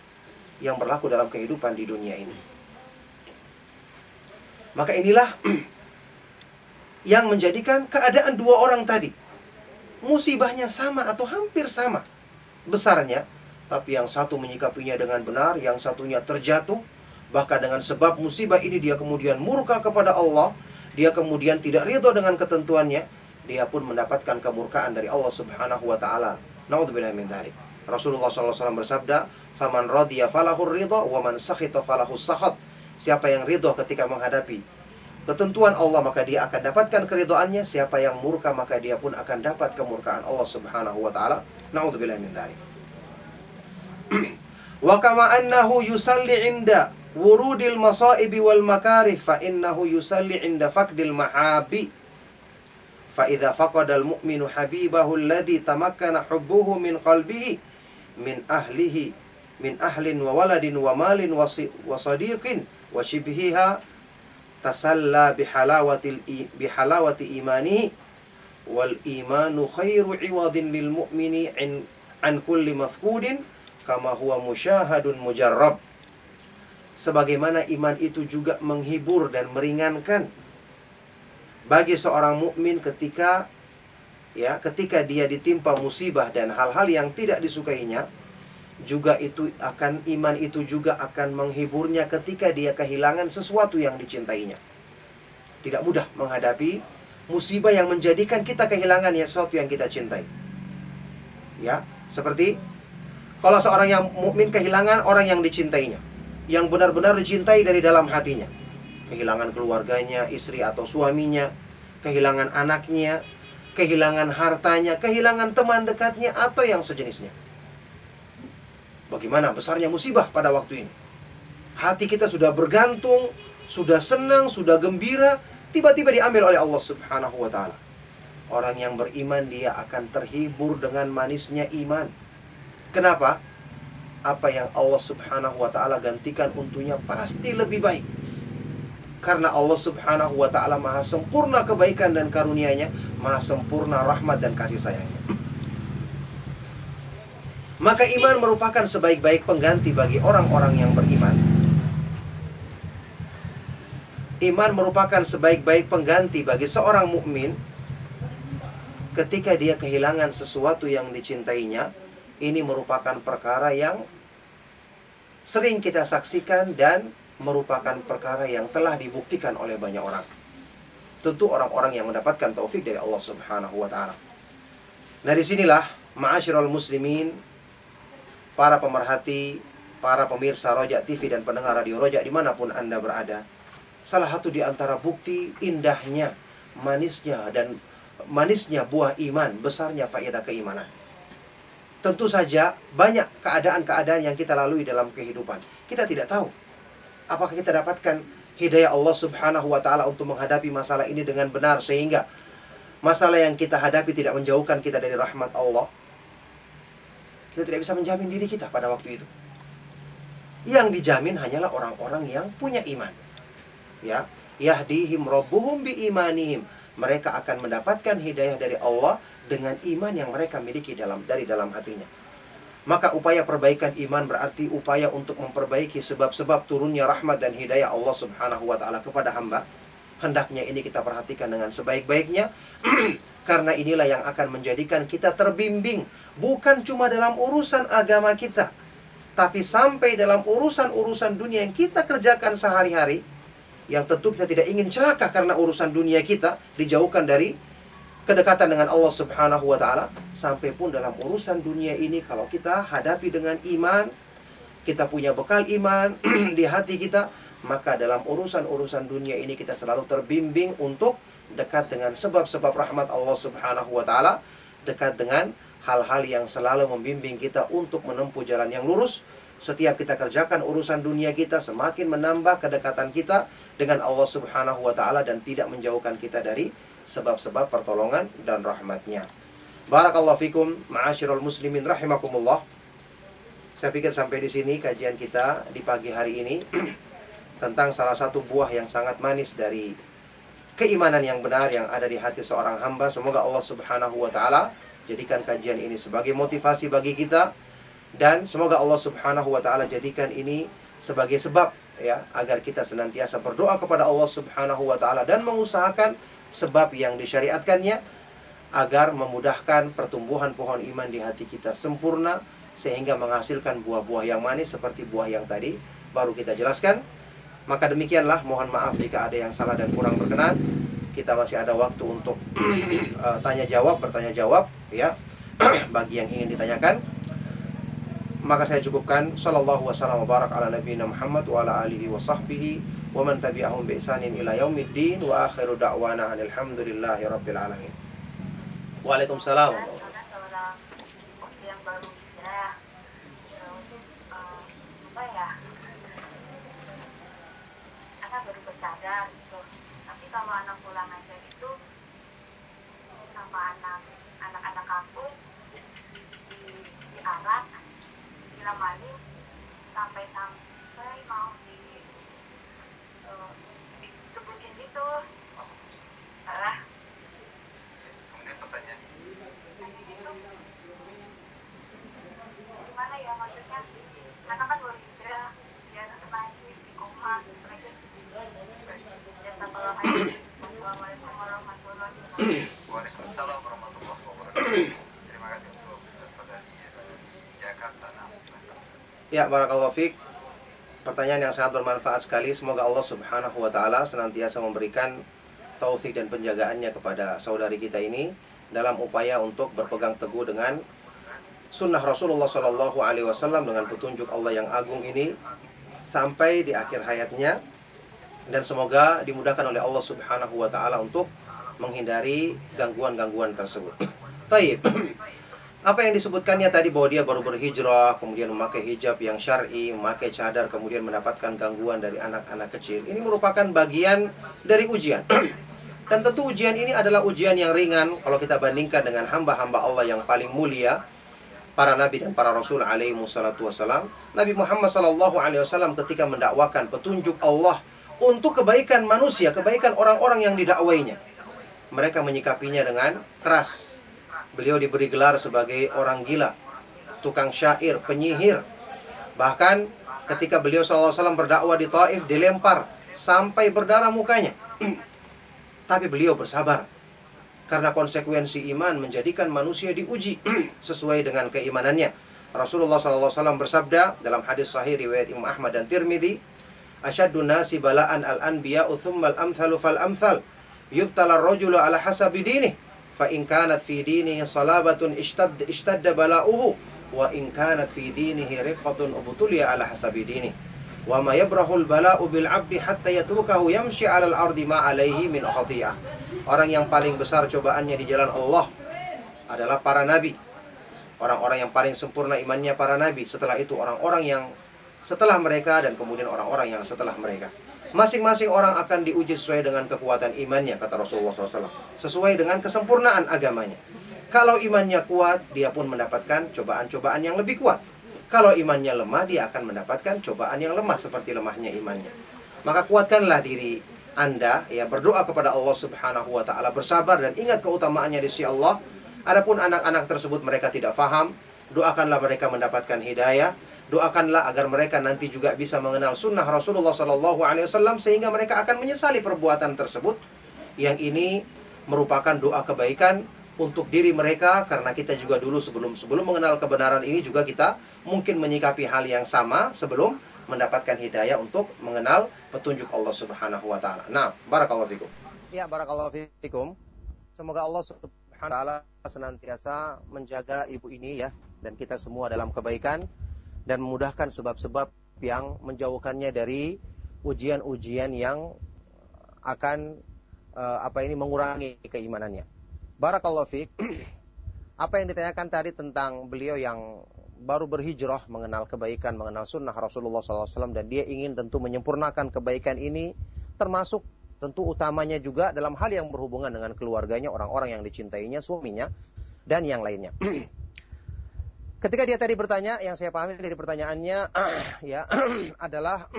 yang berlaku dalam kehidupan di dunia ini. Maka inilah yang menjadikan keadaan dua orang tadi, musibahnya sama atau hampir sama besarnya, tapi yang satu menyikapinya dengan benar, yang satunya terjatuh. Bahkan dengan sebab musibah ini dia kemudian murka kepada Allah, dia kemudian tidak ridho dengan ketentuannya, dia pun mendapatkan kemurkaan dari Allah Subhanahu wa Ta'ala. Naudzubillah min dzalik. Rasulullah SAW bersabda, Faman radiya falahur ridha wa man sakhita falahus sakhat. Siapa yang ridha ketika menghadapi ketentuan Allah, maka dia akan dapatkan keridhaannya. Siapa yang murka, maka dia pun akan dapat kemurkaan Allah Subhanahu wa taala. Na'udzubillahi min dzalik. Wa kama annahu yusalli 'inda wurudil masaibi wal makarih, fa innahu yusalli 'inda faqdil mahabi. Fa idza faqada al mu'minu habibahu alladhi tamakkana hubbuhu min qalbihi min ahlihi min ahlin wa waladin wa malin wa sadiqin wa shibhiha, tasalla bihalawati imanihi, wal imanu khairu 'iwadin lil mu'mini an kulli mafqudin kama huwa musyahadun mujarrab. Sebagaimana iman itu juga menghibur dan meringankan bagi seorang mukmin ketika dia ditimpa musibah dan hal-hal yang tidak disukainya, juga iman itu juga akan menghiburnya ketika dia kehilangan sesuatu yang dicintainya. Tidak mudah menghadapi musibah yang menjadikan kita kehilangan sesuatu yang kita cintai. Ya, seperti kalau seorang yang mukmin kehilangan orang yang dicintainya, yang benar-benar dicintai dari dalam hatinya, kehilangan keluarganya, istri atau suaminya, kehilangan anaknya, kehilangan hartanya, kehilangan teman dekatnya atau yang sejenisnya. Bagaimana besarnya musibah pada waktu ini? Hati kita sudah bergantung, sudah senang, sudah gembira, tiba-tiba diambil oleh Allah Subhanahu wa taala. Orang yang beriman dia akan terhibur dengan manisnya iman. Kenapa? Apa yang Allah Subhanahu wa ta'ala gantikan untuknya pasti lebih baik. Karena Allah Subhanahu wa ta'ala maha sempurna kebaikan dan karunia-Nya, maha sempurna rahmat dan kasih sayangnya. Maka iman merupakan sebaik-baik pengganti bagi orang-orang yang beriman. Iman merupakan sebaik-baik pengganti bagi seorang mukmin ketika dia kehilangan sesuatu yang dicintainya. Ini merupakan perkara yang sering kita saksikan dan merupakan perkara yang telah dibuktikan oleh banyak orang. Tentu orang-orang yang mendapatkan taufik dari Allah Subhanahu wa ta'ala. Nah, disinilah ma'asyiral muslimin, para pemerhati, para pemirsa Roja TV dan pendengar radio Roja dimanapun Anda berada, salah satu di antara bukti indahnya, manisnya buah iman, besarnya faedah keimanan. Tentu saja banyak keadaan-keadaan yang kita lalui dalam kehidupan. Kita tidak tahu apakah kita dapatkan hidayah Allah Subhanahu wa ta'ala untuk menghadapi masalah ini dengan benar, sehingga masalah yang kita hadapi tidak menjauhkan kita dari rahmat Allah. Kita tidak bisa menjamin diri kita pada waktu itu. Yang dijamin hanyalah orang-orang yang punya iman. Ya, yahdihim rabbuhum bi imanihim. Mereka akan mendapatkan hidayah dari Allah dengan iman yang mereka miliki dari dalam hatinya. Maka upaya perbaikan iman berarti upaya untuk memperbaiki sebab-sebab turunnya rahmat dan hidayah Allah Subhanahu wa ta'ala kepada hamba. Hendaknya ini kita perhatikan dengan sebaik-baiknya. Karena inilah yang akan menjadikan kita terbimbing, bukan cuma dalam urusan agama kita, tapi sampai dalam urusan-urusan dunia yang kita kerjakan sehari-hari, yang tentu kita tidak ingin celaka karena urusan dunia kita dijauhkan dari kedekatan dengan Allah Subhanahu wa ta'ala. Sampai pun dalam urusan dunia ini, kalau kita hadapi dengan iman, kita punya bekal iman di hati kita, maka dalam urusan-urusan dunia ini kita selalu terbimbing untuk dekat dengan sebab-sebab rahmat Allah Subhanahu wa ta'ala, dekat dengan hal-hal yang selalu membimbing kita untuk menempuh jalan yang lurus. Setiap kita kerjakan urusan dunia kita, semakin menambah kedekatan kita dengan Allah Subhanahu wa ta'ala dan tidak menjauhkan kita dari sebab-sebab pertolongan dan rahmatnya. Barakallahu fikum, ma'asyiral muslimin rahimakumullah. Saya pikir sampai di sini kajian kita di pagi hari ini tentang salah satu buah yang sangat manis dari keimanan yang benar yang ada di hati seorang hamba. Semoga Allah Subhanahu wa ta'ala jadikan kajian ini sebagai motivasi bagi kita, dan semoga Allah Subhanahu wa ta'ala jadikan ini sebagai sebab agar kita senantiasa berdoa kepada Allah Subhanahu wa ta'ala dan mengusahakan sebab yang disyariatkannya agar memudahkan pertumbuhan pohon iman di hati kita sempurna, sehingga menghasilkan buah-buah yang manis seperti buah yang tadi baru kita jelaskan. Maka demikianlah, mohon maaf jika ada yang salah dan kurang berkenan. Kita masih ada waktu untuk bertanya jawab bagi yang ingin ditanyakan. Maka saya cukupkan. Sallallahu wasallam wa barak ala nabiyina Muhammad wa ala alihi wa sahbihi wa man tabi'ahum bi ihsanin ila yaumiddin wa akhiru da'wana alhamdulillahi rabbil alamin. Waalaikumsalam. Anak baru bercadar gitu. Tapi kalau anak pulang aja itu sama anak-anak kampung diarak, diramali sampai mau dikebukin gitu. Salah. Kemudian pertanyaan, Gimana ya maksudnya? Anak kan baru hijrah, dia lagi di koma, mereka. Assalamualaikum warahmatullahi wabarakatuh. Waalaikumsalam warahmatullahi wabarakatuh. Terima kasih untuk saudari Jakarta. Silakan. Ya, barakallahu fiik. Pertanyaan yang sangat bermanfaat sekali. Semoga Allah Subhanahu wa taala senantiasa memberikan taufik dan penjagaannya kepada saudari kita ini dalam upaya untuk berpegang teguh dengan sunnah Rasulullah Shallallahu alaihi wasallam dengan petunjuk Allah yang agung ini sampai di akhir hayatnya, dan semoga dimudahkan oleh Allah Subhanahu wa taala untuk menghindari gangguan-gangguan tersebut. Taib. Apa yang disebutkannya tadi bahwa dia baru berhijrah, kemudian memakai hijab yang syar'i, memakai cadar, kemudian mendapatkan gangguan dari anak-anak kecil. Ini merupakan bagian dari ujian. Dan tentu ujian ini adalah ujian yang ringan kalau kita bandingkan dengan hamba-hamba Allah yang paling mulia, para nabi dan para rasul alaihi wassalatu wassalam. Nabi Muhammad sallallahu alaihi wasallam ketika mendakwakan petunjuk Allah untuk kebaikan manusia, kebaikan orang-orang yang didakwainya, mereka menyikapinya dengan keras. Beliau diberi gelar sebagai orang gila, tukang syair, penyihir. Bahkan ketika beliau sallallahu alaihi wasallam berdakwah di Taif, dilempar sampai berdarah mukanya. Tapi beliau bersabar karena konsekuensi iman menjadikan manusia diuji sesuai dengan keimanannya. Rasulullah sallallahu alaihi wasallam bersabda dalam hadis sahih riwayat Imam Ahmad dan Tirmidzi, "Asyaddun nasi bala'an al-anbiya'u tsummal amthalu fal amthal. Yubtala ar-rajulu ala hasabi dinih, fa in kanat fi dinihi salabatun ishtadda bala'uhu, wa in kanat fi dinihi riqqatun ubtuliya ala hasabi dinih. Wa ma yabrahul bala'u bil 'abdi hatta yatrukahu yamshi 'alal ardi ma 'alaihi min khati'ah." Orang yang paling besar cobaannya di jalan Allah adalah para nabi. Orang-orang yang paling sempurna imannya para nabi. Setelah itu orang-orang yang setelah mereka, dan kemudian orang-orang yang setelah mereka. Masing-masing orang akan diuji sesuai dengan kekuatan imannya, kata Rasulullah SAW. Sesuai dengan kesempurnaan agamanya. Kalau imannya kuat, dia pun mendapatkan cobaan-cobaan yang lebih kuat. Kalau imannya lemah, dia akan mendapatkan cobaan yang lemah seperti lemahnya imannya. Maka kuatkanlah diri Anda, ya, berdoa kepada Allah Subhanahu wa taala, bersabar dan ingat keutamaannya di sisi Allah. Adapun anak-anak tersebut mereka tidak faham, doakanlah mereka mendapatkan hidayah. Doakanlah agar mereka nanti juga bisa mengenal sunnah Rasulullah SAW, sehingga mereka akan menyesali perbuatan tersebut. Yang ini merupakan doa kebaikan untuk diri mereka, karena kita juga dulu sebelum mengenal kebenaran ini juga kita mungkin menyikapi hal yang sama sebelum mendapatkan hidayah untuk mengenal petunjuk Allah Subhanahu wa taala. Nah, barakallahu fikum. Ya, barakallahu fikum. Semoga Allah Subhanahu wa taala senantiasa menjaga ibu ini ya, dan kita semua dalam kebaikan, dan memudahkan sebab-sebab yang menjauhkannya dari ujian-ujian yang akan mengurangi keimanannya. Barakallahu fiik. Apa yang ditanyakan tadi tentang beliau yang baru berhijrah, mengenal kebaikan, mengenal sunnah Rasulullah SAW, dan dia ingin tentu menyempurnakan kebaikan ini, termasuk tentu utamanya juga dalam hal yang berhubungan dengan keluarganya, orang-orang yang dicintainya, suaminya, dan yang lainnya. Ketika dia tadi bertanya, yang saya pahami dari pertanyaannya ya adalah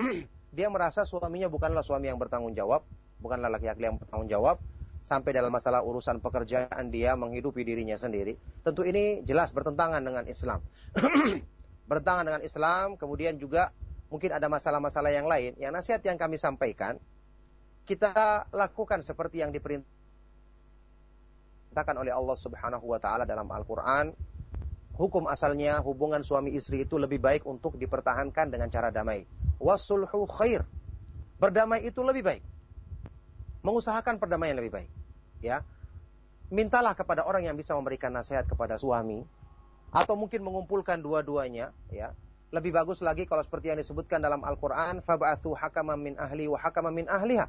dia merasa suaminya bukanlah suami yang bertanggung jawab, bukanlah laki-laki yang bertanggung jawab, sampai dalam masalah urusan pekerjaan dia menghidupi dirinya sendiri. Tentu ini jelas bertentangan dengan Islam. Bertentangan dengan Islam, kemudian juga mungkin ada masalah-masalah yang lain. Yang nasihat yang kami sampaikan, kita lakukan seperti yang diperintahkan oleh Allah Subhanahu wa taala dalam Al-Qur'an. Hukum asalnya hubungan suami istri itu lebih baik untuk dipertahankan dengan cara damai. Wasulhu khair. Berdamai itu lebih baik. Mengusahakan perdamaian lebih baik. Ya. Mintalah kepada orang yang bisa memberikan nasihat kepada suami. atau mungkin mengumpulkan dua-duanya, ya. Lebih bagus lagi kalau seperti yang disebutkan dalam Al-Qur'an, fab'atsu hakaman min ahli wa hakaman min ahliha.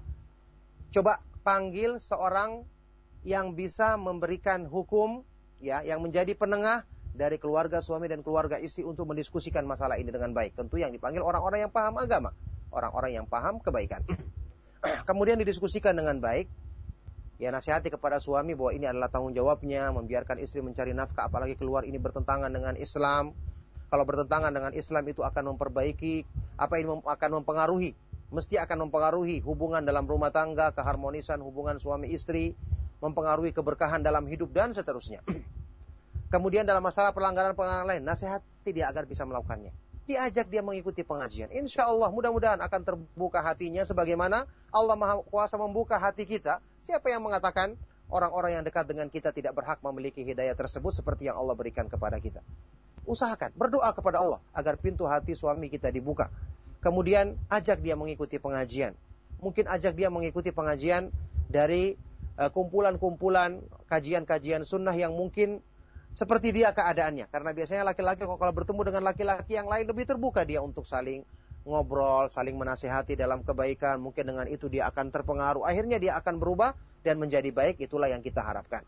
Coba panggil seorang yang bisa memberikan hukum, ya, yang menjadi penengah dari keluarga suami dan keluarga istri untuk mendiskusikan masalah ini dengan baik. Tentu yang dipanggil orang-orang yang paham agama, orang-orang yang paham kebaikan. Kemudian didiskusikan dengan baik. Ya, nasihati kepada suami bahwa ini adalah tanggung jawabnya, membiarkan istri mencari nafkah, apalagi keluar ini bertentangan dengan Islam. Kalau bertentangan dengan Islam itu akan memperbaiki, akan mempengaruhi, mesti akan mempengaruhi hubungan dalam rumah tangga, keharmonisan hubungan suami istri, mempengaruhi keberkahan dalam hidup dan seterusnya. Kemudian dalam masalah pelanggaran lain, nasihati dia agar bisa melakukannya. Diajak dia mengikuti pengajian. Insya Allah mudah-mudahan akan terbuka hatinya sebagaimana Allah Maha Kuasa membuka hati kita. Siapa yang mengatakan orang-orang yang dekat dengan kita tidak berhak memiliki hidayah tersebut seperti yang Allah berikan kepada kita? Usahakan, berdoa kepada Allah agar pintu hati suami kita dibuka. Kemudian ajak dia mengikuti pengajian. Mungkin ajak dia mengikuti pengajian dari kumpulan-kumpulan kajian-kajian sunnah yang mungkin seperti dia keadaannya. Karena biasanya laki-laki kalau bertemu dengan laki-laki yang lain lebih terbuka dia untuk saling ngobrol, saling menasihati dalam kebaikan. Mungkin dengan itu dia akan terpengaruh. Akhirnya dia akan berubah dan menjadi baik. Itulah yang kita harapkan.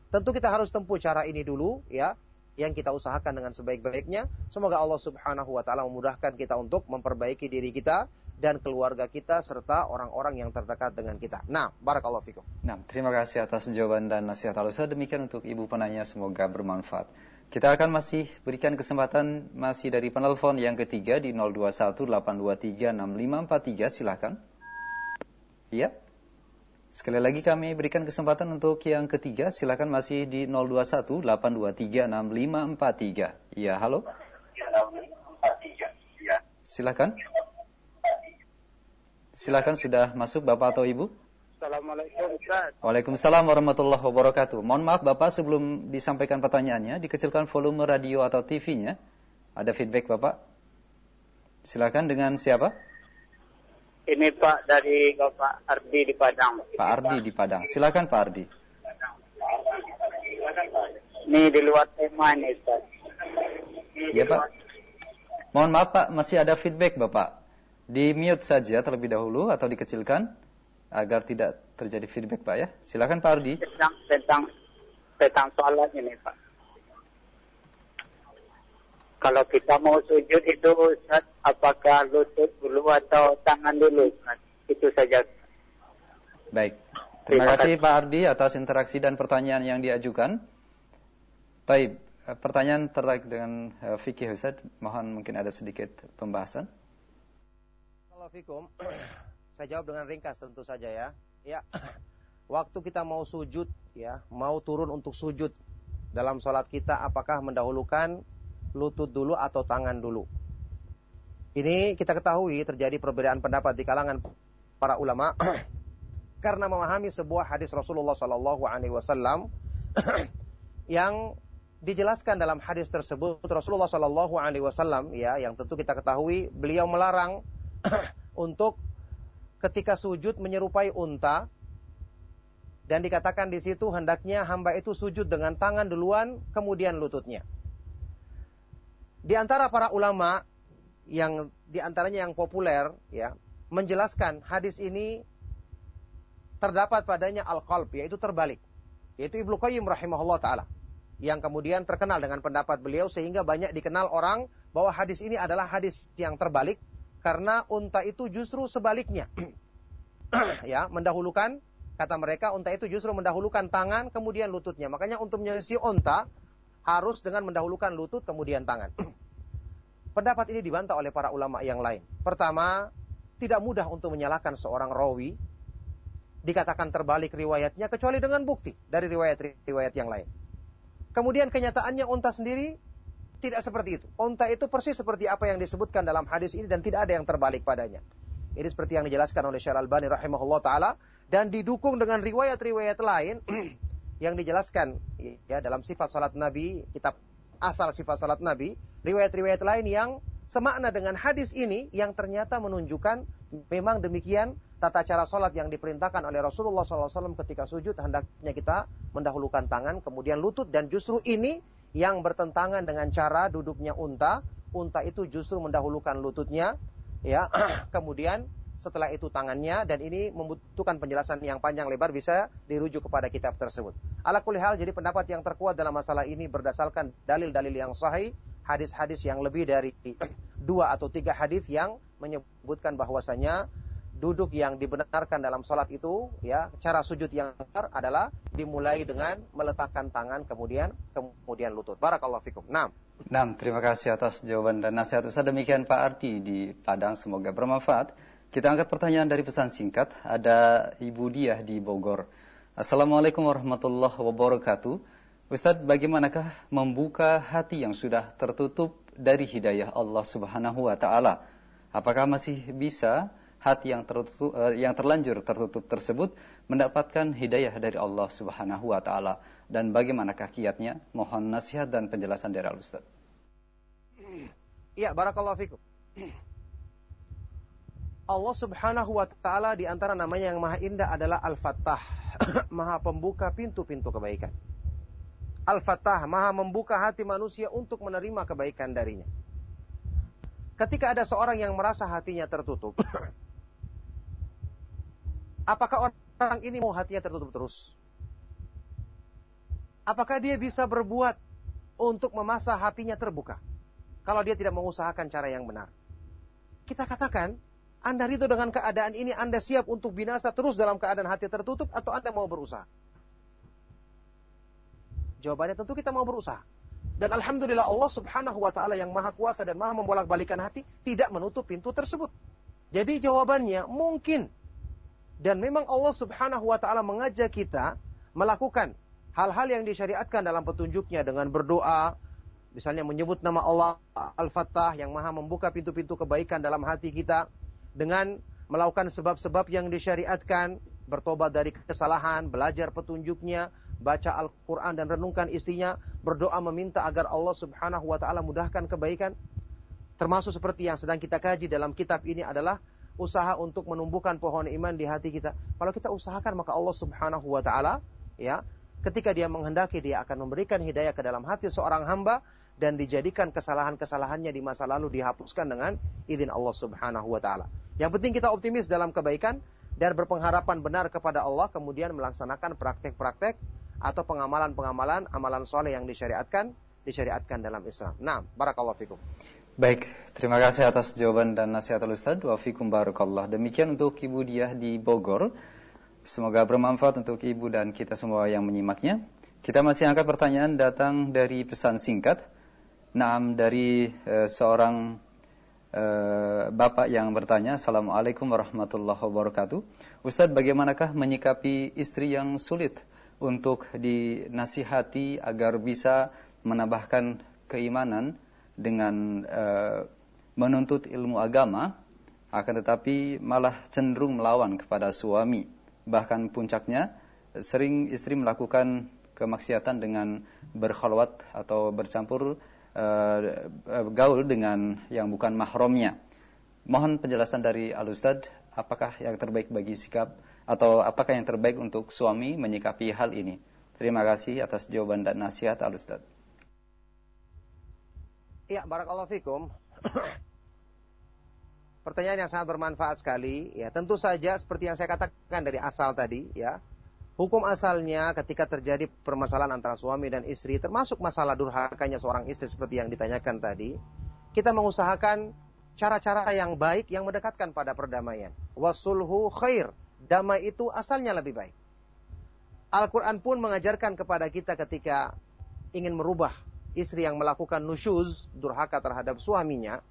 Tentu kita harus tempuh cara ini dulu, ya, yang kita usahakan dengan sebaik-baiknya. Semoga Allah Subhanahu wa taala memudahkan kita untuk memperbaiki diri kita dan keluarga kita serta orang-orang yang terdekat dengan kita. Nah, barakallahu fikum. Nah, terima kasih atas jawaban dan nasihat Al-Ustaz. Demikian untuk Ibu penanya, semoga bermanfaat. Kita akan masih berikan kesempatan masih dari penelpon yang ketiga di 0218236543. Silakan. Iya. Sekali lagi kami berikan kesempatan untuk yang ketiga. Silakan masih di 0218236543. Iya, halo. Silakan. Silakan, sudah masuk Bapak atau Ibu? Assalamualaikum Ustaz. Waalaikumsalam warahmatullahi wabarakatuh. Mohon maaf Bapak, sebelum disampaikan pertanyaannya, dikecilkan volume radio atau TV-nya. Ada feedback Bapak? Silakan, dengan siapa? Ini Pak dari Bapak Ardi di Padang. Pak Ardi di Padang. Silakan Pak Ardi. Ini di luar tema ini Ustaz. Iya Pak. Mohon maaf Pak, masih ada feedback Bapak. Di mute saja terlebih dahulu atau dikecilkan agar tidak terjadi feedback Pak ya. Silakan Pak Ardi. Tentang soalan ini Pak. Kalau kita mau sujud itu Ustaz, apakah lutut dulu atau tangan dulu Ustaz? Itu saja. Baik. Terima kasih Pak Ardi atas interaksi dan pertanyaan yang diajukan. Baik, pertanyaan terkait dengan fikih Ustaz, mohon mungkin ada sedikit pembahasan. Assalamualaikum. Saya jawab dengan ringkas tentu saja ya. Ya. Waktu kita mau sujud ya, mau turun untuk sujud dalam sholat kita, apakah mendahulukan lutut dulu atau tangan dulu? Ini kita ketahui terjadi perbedaan pendapat di kalangan para ulama karena memahami sebuah hadis Rasulullah SAW yang dijelaskan dalam hadis tersebut. Rasulullah SAW ya, yang tentu kita ketahui beliau melarang untuk ketika sujud menyerupai unta, dan dikatakan di situ hendaknya hamba itu sujud dengan tangan duluan kemudian lututnya. Di antara para ulama yang di antaranya yang populer ya, menjelaskan hadis ini terdapat padanya al-qalb, yaitu terbalik. Yaitu Ibnu Qayyim rahimahullah taala, yang kemudian terkenal dengan pendapat beliau sehingga banyak dikenal orang bahwa hadis ini adalah hadis yang terbalik. Karena unta itu justru sebaliknya. Ya, mendahulukan, kata mereka, unta itu justru mendahulukan tangan kemudian lututnya. Makanya untuk menyelisih unta harus dengan mendahulukan lutut kemudian tangan. Pendapat ini dibantah oleh para ulama yang lain. Pertama, tidak mudah untuk menyalahkan seorang rawi dikatakan terbalik riwayatnya kecuali dengan bukti dari riwayat-riwayat yang lain. Kemudian kenyataannya unta sendiri tidak seperti itu. Unta itu persis seperti apa yang disebutkan dalam hadis ini dan tidak ada yang terbalik padanya. Ini seperti yang dijelaskan oleh Syekh Al-Albani rahimahullah taala dan didukung dengan riwayat-riwayat lain yang dijelaskan ya dalam sifat salat Nabi, kitab asal sifat salat Nabi, riwayat-riwayat lain yang semakna dengan hadis ini yang ternyata menunjukkan memang demikian tata cara salat yang diperintahkan oleh Rasulullah SAW ketika sujud, hendaknya kita mendahulukan tangan kemudian lutut, dan justru ini yang bertentangan dengan cara duduknya unta. Unta itu justru mendahulukan lututnya, ya. Kemudian setelah itu tangannya, dan ini membutuhkan penjelasan yang panjang lebar, bisa dirujuk kepada kitab tersebut. Ala kulli hal, jadi pendapat yang terkuat dalam masalah ini berdasarkan dalil-dalil yang sahih, hadis-hadis yang lebih dari 2 atau 3 hadis yang menyebutkan bahwasanya duduk yang dibenarkan dalam salat itu, ya, cara sujud yang benar adalah dimulai dengan meletakkan tangan kemudian lutut. Barakallahu fikum. Naam. Nah, terima kasih atas jawaban dan nasihat Ustaz. Demikian Pak Ardi di Padang, semoga bermanfaat. Kita angkat pertanyaan dari pesan singkat. Ada Ibu Diah di Bogor. Assalamualaikum warahmatullahi wabarakatuh. Ustaz, bagaimanakah membuka hati yang sudah tertutup dari hidayah Allah Subhanahu wa taala? Apakah masih bisa hati yang terlanjur tertutup tersebut mendapatkan hidayah dari Allah Subhanahu wa taala, dan bagaimanakah kiatnya? Mohon nasihat dan penjelasan dari Al-Ustaz. Ya, barakallahu fikum. Allah Subhanahu wa taala di antara namanya yang maha indah adalah Al-Fattah, maha pembuka pintu-pintu kebaikan. Al-Fattah, maha membuka hati manusia untuk menerima kebaikan darinya. Ketika ada seorang yang merasa hatinya tertutup, apakah orang ini mau hatinya tertutup terus? Apakah dia bisa berbuat untuk memaksa hatinya terbuka kalau dia tidak mengusahakan cara yang benar? Kita katakan, Anda ridho dengan keadaan ini, Anda siap untuk binasa terus dalam keadaan hati tertutup, atau Anda mau berusaha? Jawabannya tentu kita mau berusaha. Dan alhamdulillah Allah Subhanahu wa taala yang maha kuasa dan maha membolak-balikan hati tidak menutup pintu tersebut. Jadi jawabannya mungkin. Dan memang Allah Subhanahu wa taala mengajak kita melakukan hal-hal yang disyariatkan dalam petunjuknya dengan berdoa, misalnya menyebut nama Allah Al-Fattah yang maha membuka pintu-pintu kebaikan dalam hati kita, dengan melakukan sebab-sebab yang disyariatkan, bertobat dari kesalahan, belajar petunjuknya, baca Al-Quran dan renungkan isinya, berdoa meminta agar Allah Subhanahu wa taala mudahkan kebaikan. Termasuk seperti yang sedang kita kaji dalam kitab ini adalah usaha untuk menumbuhkan pohon iman di hati kita. Kalau kita usahakan, maka Allah Subhanahu wa taala, ya, ketika dia menghendaki, dia akan memberikan hidayah ke dalam hati seorang hamba, dan dijadikan kesalahan-kesalahannya di masa lalu dihapuskan dengan izin Allah Subhanahu wa taala. Yang penting kita optimis dalam kebaikan dan berpengharapan benar kepada Allah, kemudian melaksanakan praktek-praktek atau pengamalan-pengamalan amalan soleh yang disyariatkan dalam Islam. Nah, barakallahu fikum. Baik, terima kasih atas jawaban dan nasihat Al-Ustaz. Wa fikum barakallah. Demikian untuk Ibu Diah di Bogor. Semoga bermanfaat untuk Ibu dan kita semua yang menyimaknya. Kita masih angkat pertanyaan datang dari pesan singkat. Naam, dari seorang bapak yang bertanya, Assalamualaikum warahmatullahi wabarakatuh. Ustaz, bagaimanakah menyikapi istri yang sulit untuk dinasihati agar bisa menambahkan keimanan dengan menuntut ilmu agama, akan tetapi malah cenderung melawan kepada suami. Bahkan puncaknya, sering istri melakukan kemaksiatan dengan berkhalwat atau bercampur gaul dengan yang bukan mahramnya. Mohon penjelasan dari Al-Ustaz, apakah yang terbaik bagi sikap, atau apakah yang terbaik untuk suami menyikapi hal ini? Terima kasih atas jawaban dan nasihat Al-Ustaz. Ya, barakallahu fikum. Pertanyaan yang sangat bermanfaat sekali. Ya, tentu saja seperti yang saya katakan dari asal tadi, ya. Hukum asalnya ketika terjadi permasalahan antara suami dan istri, termasuk masalah durhakanya seorang istri seperti yang ditanyakan tadi, kita mengusahakan cara-cara yang baik yang mendekatkan pada perdamaian. Wasulhu khair. Damai itu asalnya lebih baik. Al-Quran pun mengajarkan kepada kita ketika ingin merubah istri yang melakukan nusyuz, durhaka terhadap suaminya,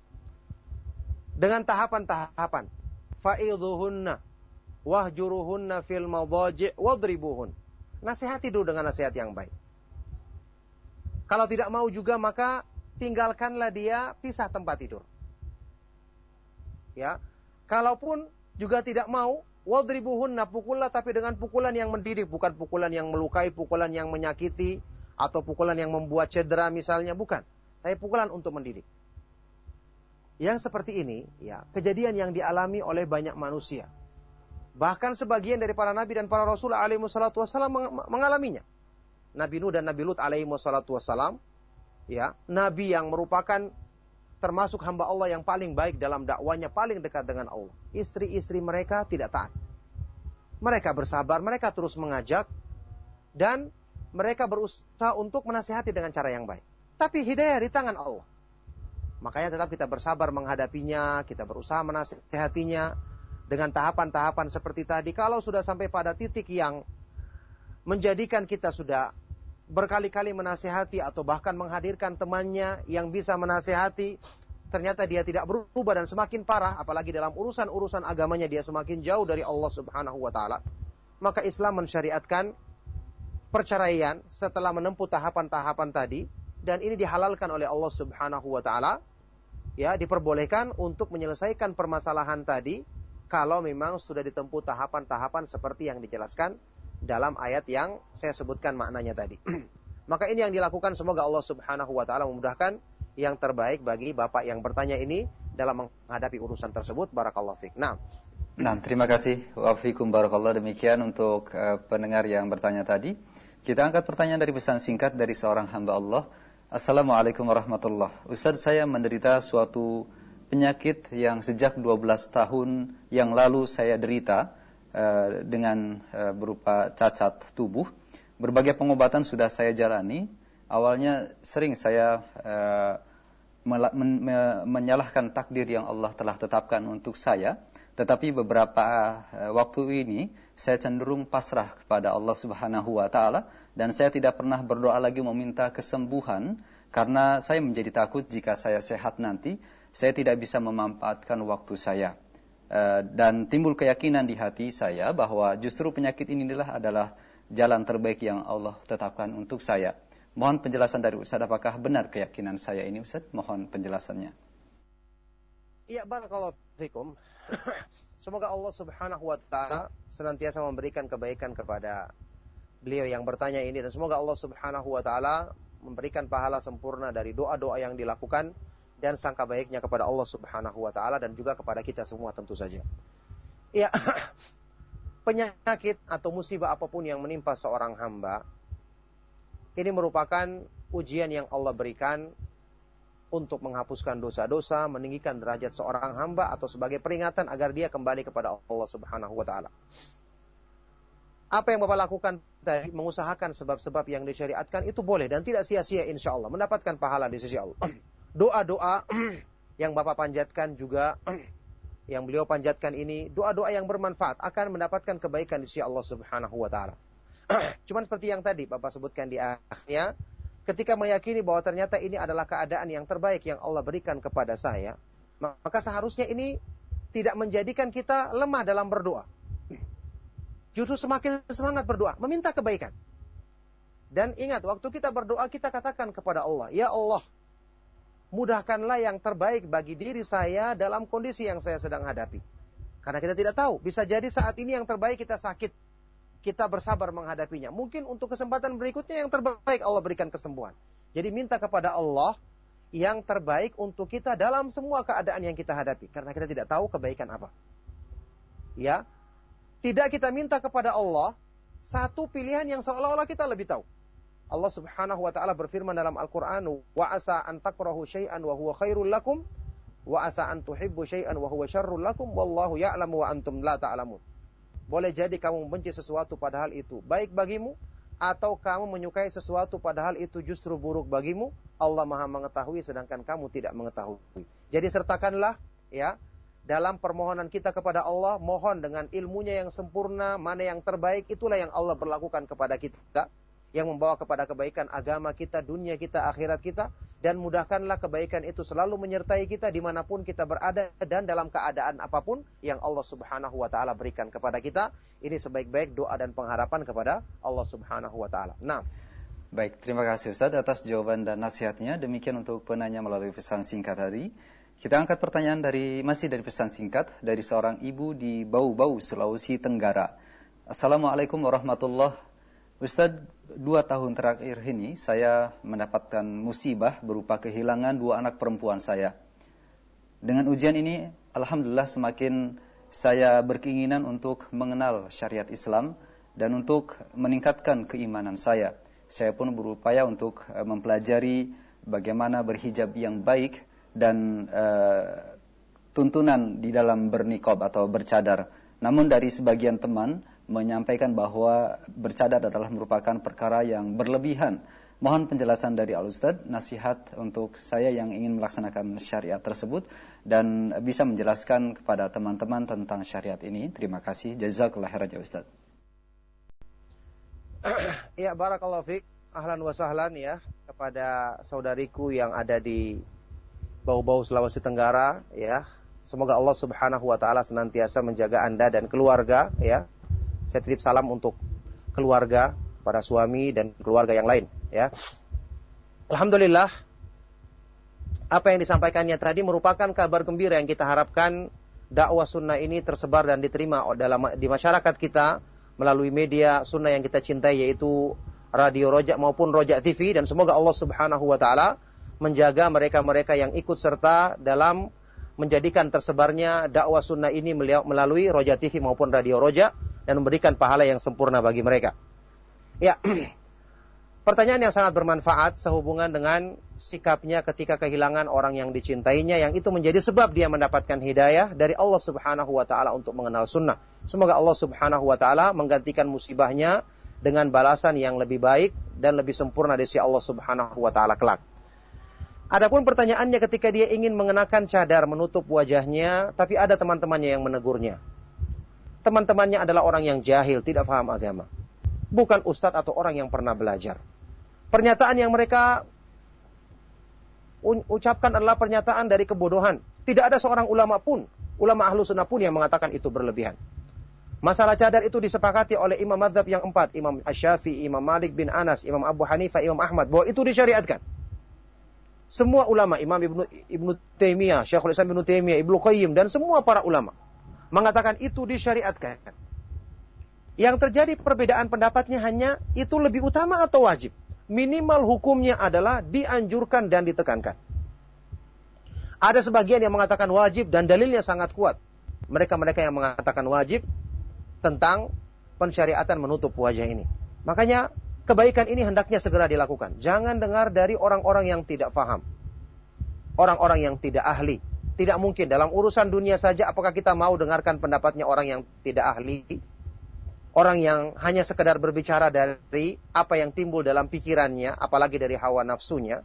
dengan tahapan-tahapan. Fa'idhuhunna wahjuruhunna fil madaji' wadribuhun. Nasihati dulu dengan nasihat yang baik. Kalau tidak mau juga, maka tinggalkanlah dia, pisah tempat tidur. Ya. Kalaupun juga tidak mau, wadribuhunna, pukullah, tapi dengan pukulan yang mendidik, bukan pukulan yang melukai, pukulan yang menyakiti, atau pukulan yang membuat cedera misalnya, bukan. Tapi pukulan untuk mendidik. Yang seperti ini, ya, kejadian yang dialami oleh banyak manusia. Bahkan sebagian dari para nabi dan para rasul alaihi wassalatu wassalam mengalaminya. Nabi Nuh dan Nabi Lut alaihi wassalatu wassalam, ya, nabi yang merupakan termasuk hamba Allah yang paling baik dalam dakwanya, paling dekat dengan Allah. Istri-istri mereka tidak taat. Mereka bersabar, mereka terus mengajak, dan mereka berusaha untuk menasihati dengan cara yang baik. Tapi hidayah di tangan Allah. Makanya tetap kita bersabar menghadapinya, kita berusaha menasihatinya dengan tahapan-tahapan seperti tadi. Kalau sudah sampai pada titik yang menjadikan kita sudah berkali-kali menasihati atau bahkan menghadirkan temannya yang bisa menasihati, ternyata dia tidak berubah dan semakin parah, apalagi dalam urusan-urusan agamanya dia semakin jauh dari Allah Subhanahu wa taala, maka Islam mensyariatkan perceraian setelah menempuh tahapan-tahapan tadi, dan ini dihalalkan oleh Allah Subhanahu wa taala. Ya, diperbolehkan untuk menyelesaikan permasalahan tadi kalau memang sudah ditempuh tahapan-tahapan seperti yang dijelaskan dalam ayat yang saya sebutkan maknanya tadi. Maka ini yang dilakukan, semoga Allah Subhanahu wa taala memudahkan yang terbaik bagi Bapak yang bertanya ini dalam menghadapi urusan tersebut. Barakallahu fiik. Nah, terima kasih. Wa fiikum barakallah. Demikian untuk pendengar yang bertanya tadi. Kita angkat pertanyaan dari pesan singkat dari seorang hamba Allah. Assalamualaikum warahmatullahi. Ustaz, saya menderita suatu penyakit yang sejak 12 tahun yang lalu saya derita dengan berupa cacat tubuh. Berbagai pengobatan sudah saya jalani. Awalnya sering saya menyalahkan takdir yang Allah telah tetapkan untuk saya. Tetapi beberapa waktu ini saya cenderung pasrah kepada Allah Subhanahu wa taala, dan saya tidak pernah berdoa lagi meminta kesembuhan karena saya menjadi takut jika saya sehat nanti saya tidak bisa memanfaatkan waktu saya. Dan timbul keyakinan di hati saya bahwa justru penyakit ini adalah jalan terbaik yang Allah tetapkan untuk saya. Mohon penjelasan dari Ustaz, apakah benar keyakinan saya ini, Ustaz? Mohon penjelasannya. Ya, barakallahu fikum. Semoga Allah Subhanahu wa taala senantiasa memberikan kebaikan kepada beliau yang bertanya ini, dan semoga Allah Subhanahu wa taala memberikan pahala sempurna dari doa-doa yang dilakukan dan sangka baiknya kepada Allah Subhanahu wa taala dan juga kepada kita semua tentu saja. Ya, penyakit atau musibah apapun yang menimpa seorang hamba ini merupakan ujian yang Allah berikan untuk menghapuskan dosa-dosa, meninggikan derajat seorang hamba, atau sebagai peringatan agar dia kembali kepada Allah Subhanahu wa taala. Apa yang Bapak lakukan tadi, mengusahakan sebab-sebab yang disyariatkan, itu boleh dan tidak sia-sia insyaallah, mendapatkan pahala di sisi Allah. Doa-doa yang Bapak panjatkan juga, yang beliau panjatkan ini, doa-doa yang bermanfaat, akan mendapatkan kebaikan di sisi Allah Subhanahu wa taala. Cuman seperti yang tadi Bapak sebutkan di akhirnya, ketika meyakini bahwa ternyata ini adalah keadaan yang terbaik yang Allah berikan kepada saya, maka seharusnya ini tidak menjadikan kita lemah dalam berdoa. Justru semakin semangat berdoa, meminta kebaikan. Dan ingat, waktu kita berdoa, kita katakan kepada Allah, ya Allah, mudahkanlah yang terbaik bagi diri saya dalam kondisi yang saya sedang hadapi. Karena kita tidak tahu, bisa jadi saat ini yang terbaik kita sakit, kita bersabar menghadapinya. Mungkin untuk kesempatan berikutnya yang terbaik Allah berikan kesembuhan. Jadi minta kepada Allah yang terbaik untuk kita dalam semua keadaan yang kita hadapi. Karena kita tidak tahu kebaikan apa. Ya, tidak kita minta kepada Allah satu pilihan yang seolah-olah kita lebih tahu. Allah Subhanahu wa taala berfirman dalam Al-Qur'an, "Wa asa an takrahu syai'an wa huwa khairul lakum, wa asa an tuhibbu syai'an wa huwa syarrul lakum, wallahu ya'lamu wa antum la ta'lamun." Boleh jadi kamu membenci sesuatu padahal itu baik bagimu, atau kamu menyukai sesuatu padahal itu justru buruk bagimu. Allah Maha mengetahui sedangkan kamu tidak mengetahui. Jadi sertakanlah ya dalam permohonan kita kepada Allah, mohon dengan ilmunya yang sempurna, mana yang terbaik, itulah yang Allah berlakukan kepada kita, yang membawa kepada kebaikan agama kita, dunia kita, akhirat kita. Dan mudahkanlah kebaikan itu selalu menyertai kita dimanapun kita berada dan dalam keadaan apapun yang Allah Subhanahu wa ta'ala berikan kepada kita. Ini sebaik-baik doa dan pengharapan kepada Allah Subhanahu wa ta'ala. Nah, baik, terima kasih Ustaz atas jawaban dan nasihatnya. Demikian untuk penanya melalui pesan singkat tadi. Kita angkat pertanyaan masih dari pesan singkat dari seorang ibu di Bau-Bau, Sulawesi Tenggara. Assalamualaikum warahmatullahi wabarakatuh. Ustaz, 2 tahun terakhir ini saya mendapatkan musibah berupa kehilangan 2 anak perempuan saya. Dengan ujian ini, alhamdulillah semakin saya berkeinginan untuk mengenal syariat Islam dan untuk meningkatkan keimanan saya. Saya pun berupaya untuk mempelajari bagaimana berhijab yang baik dan tuntunan di dalam berniqab atau bercadar. Namun dari sebagian teman menyampaikan bahwa bercadar adalah merupakan perkara yang berlebihan. Mohon penjelasan dari Al-Ustadz, nasihat untuk saya yang ingin melaksanakan syariat tersebut dan bisa menjelaskan kepada teman-teman tentang syariat ini. Terima kasih. Jazakallah khairan ya Ustadz. Ya, barakallahu fiik. Ahlan wa sahlan ya kepada saudariku yang ada di Bau-Bau Sulawesi Tenggara ya. Semoga Allah Subhanahu wa taala senantiasa menjaga Anda dan keluarga ya. Saya titip salam untuk keluarga, para suami dan keluarga yang lain ya. Alhamdulillah, apa yang disampaikannya tadi merupakan kabar gembira yang kita harapkan dakwah sunnah ini tersebar dan diterima di masyarakat kita melalui media sunnah yang kita cintai, yaitu Radio Roja maupun Roja TV, dan semoga Allah Subhanahu wa taala menjaga mereka-mereka yang ikut serta dalam menjadikan tersebarnya dakwah sunnah ini melalui Roja TV maupun Radio Roja, dan memberikan pahala yang sempurna bagi mereka. Ya, pertanyaan yang sangat bermanfaat sehubungan dengan sikapnya ketika kehilangan orang yang dicintainya, yang itu menjadi sebab dia mendapatkan hidayah dari Allah Subhanahu wa taala untuk mengenal sunnah. Semoga Allah Subhanahu wa taala menggantikan musibahnya dengan balasan yang lebih baik dan lebih sempurna di sisi Allah Subhanahu wa taala kelak. Adapun pertanyaannya ketika dia ingin mengenakan cadar menutup wajahnya, tapi ada teman-temannya yang menegurnya. Teman-temannya adalah orang yang jahil, tidak paham agama. Bukan ustadz atau orang yang pernah belajar. Pernyataan yang mereka ucapkan adalah pernyataan dari kebodohan. Tidak ada seorang ulama pun, ulama ahlu sunnah pun yang mengatakan itu berlebihan. Masalah cadar itu disepakati oleh imam madzhab yang 4, Imam Asy-Syafi'i, Imam Malik bin Anas, Imam Abu Hanifah, Imam Ahmad, bahwa itu disyariatkan. Semua ulama, Imam Ibnu Taimiyah, Syekhul Islam Ibnu Taimiyah, Ibnu Qayyim, dan semua para ulama mengatakan itu disyariatkan. Yang terjadi perbedaan pendapatnya hanya itu lebih utama atau wajib. Minimal hukumnya adalah dianjurkan dan ditekankan. Ada sebagian yang mengatakan wajib dan dalilnya sangat kuat. Mereka-mereka yang mengatakan wajib tentang pensyariatan menutup wajah ini. Makanya kebaikan ini hendaknya segera dilakukan. Jangan dengar dari orang-orang yang tidak paham. Orang-orang yang tidak ahli. Tidak mungkin dalam urusan dunia saja apakah kita mau dengarkan pendapatnya orang yang tidak ahli. Orang yang hanya sekedar berbicara dari apa yang timbul dalam pikirannya, apalagi dari hawa nafsunya.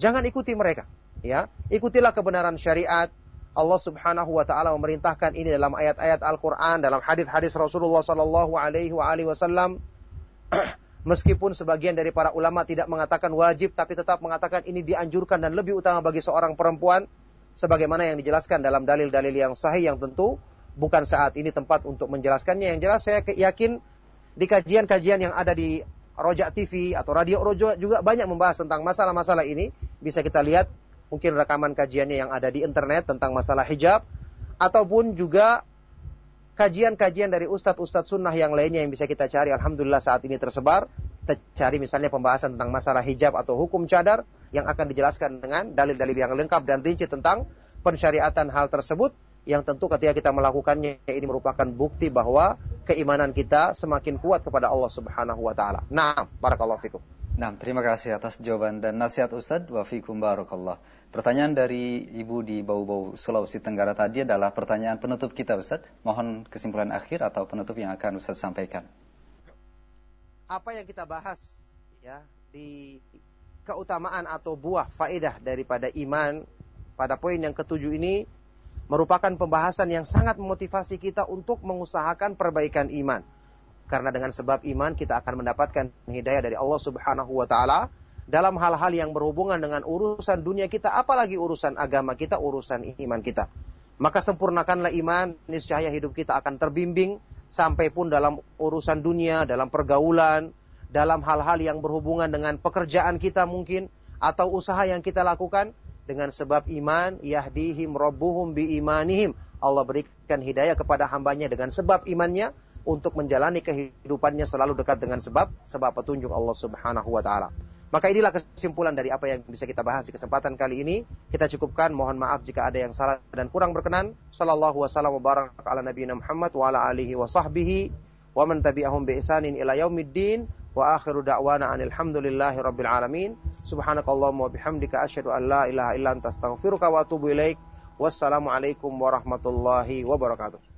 Jangan ikuti mereka. Ya, ikutilah kebenaran syariat. Allah Subhanahu wa taala memerintahkan ini dalam ayat-ayat Al-Qur'an, dalam hadis-hadis Rasulullah sallallahu alaihi wasallam. Meskipun sebagian dari para ulama tidak mengatakan wajib, tapi tetap mengatakan ini dianjurkan dan lebih utama bagi seorang perempuan, sebagaimana yang dijelaskan dalam dalil-dalil yang sahih, yang tentu bukan saat ini tempat untuk menjelaskannya. Yang jelas saya yakin di kajian-kajian yang ada di Roja TV atau Radio Roja juga banyak membahas tentang masalah-masalah ini. Bisa kita lihat mungkin rekaman kajiannya yang ada di internet tentang masalah hijab, ataupun juga kajian-kajian dari ustadz-ustadz sunnah yang lainnya yang bisa kita cari. Alhamdulillah saat ini tersebar. Kita cari misalnya pembahasan tentang masalah hijab atau hukum cadar yang akan dijelaskan dengan dalil-dalil yang lengkap dan rinci tentang pensyariatan hal tersebut, yang tentu ketika kita melakukannya ini merupakan bukti bahwa keimanan kita semakin kuat kepada Allah Subhanahu wa taala. Nah, barakallahu fikum. Nah, terima kasih atas jawaban dan nasihat Ustadz. Wa fikum barakallah. Pertanyaan dari Ibu di Bau-Bau Sulawesi Tenggara tadi adalah pertanyaan penutup kita, Ustadz. Mohon kesimpulan akhir atau penutup yang akan Ustadz sampaikan. Apa yang kita bahas ya di keutamaan atau buah faedah daripada iman pada poin yang ketujuh ini merupakan pembahasan yang sangat memotivasi kita untuk mengusahakan perbaikan iman. Karena dengan sebab iman kita akan mendapatkan hidayah dari Allah Subhanahu wa taala dalam hal-hal yang berhubungan dengan urusan dunia kita, apalagi urusan agama kita, urusan iman kita. Maka sempurnakanlah iman, niscaya hidup kita akan terbimbing sampai pun dalam urusan dunia, dalam pergaulan, dalam hal-hal yang berhubungan dengan pekerjaan kita mungkin atau usaha yang kita lakukan. Dengan sebab iman, yahdihim rabbuhum bi imanihim. Allah berikan hidayah kepada hambanya dengan sebab imannya untuk menjalani kehidupannya selalu dekat dengan sebab petunjuk Allah Subhanahu wa taala. Maka inilah kesimpulan dari apa yang bisa kita bahas di kesempatan kali ini. Kita cukupkan, mohon maaf jika ada yang salah dan kurang berkenan. Sallallahu wasallam wa baraka ala nabiyina Muhammad wa ala alihi wa sahbihi wa man tabi'ahum bi ihsanin ila yaumiddin. Wa akhiru da'wana anil hamdulillahi rabbil alamin. Subhanakallahumma wa bihamdika asyhadu an la ilaha illa anta astaghfiruka wa atubu ilaik. Wassalamualaikum warahmatullahi wabarakatuh.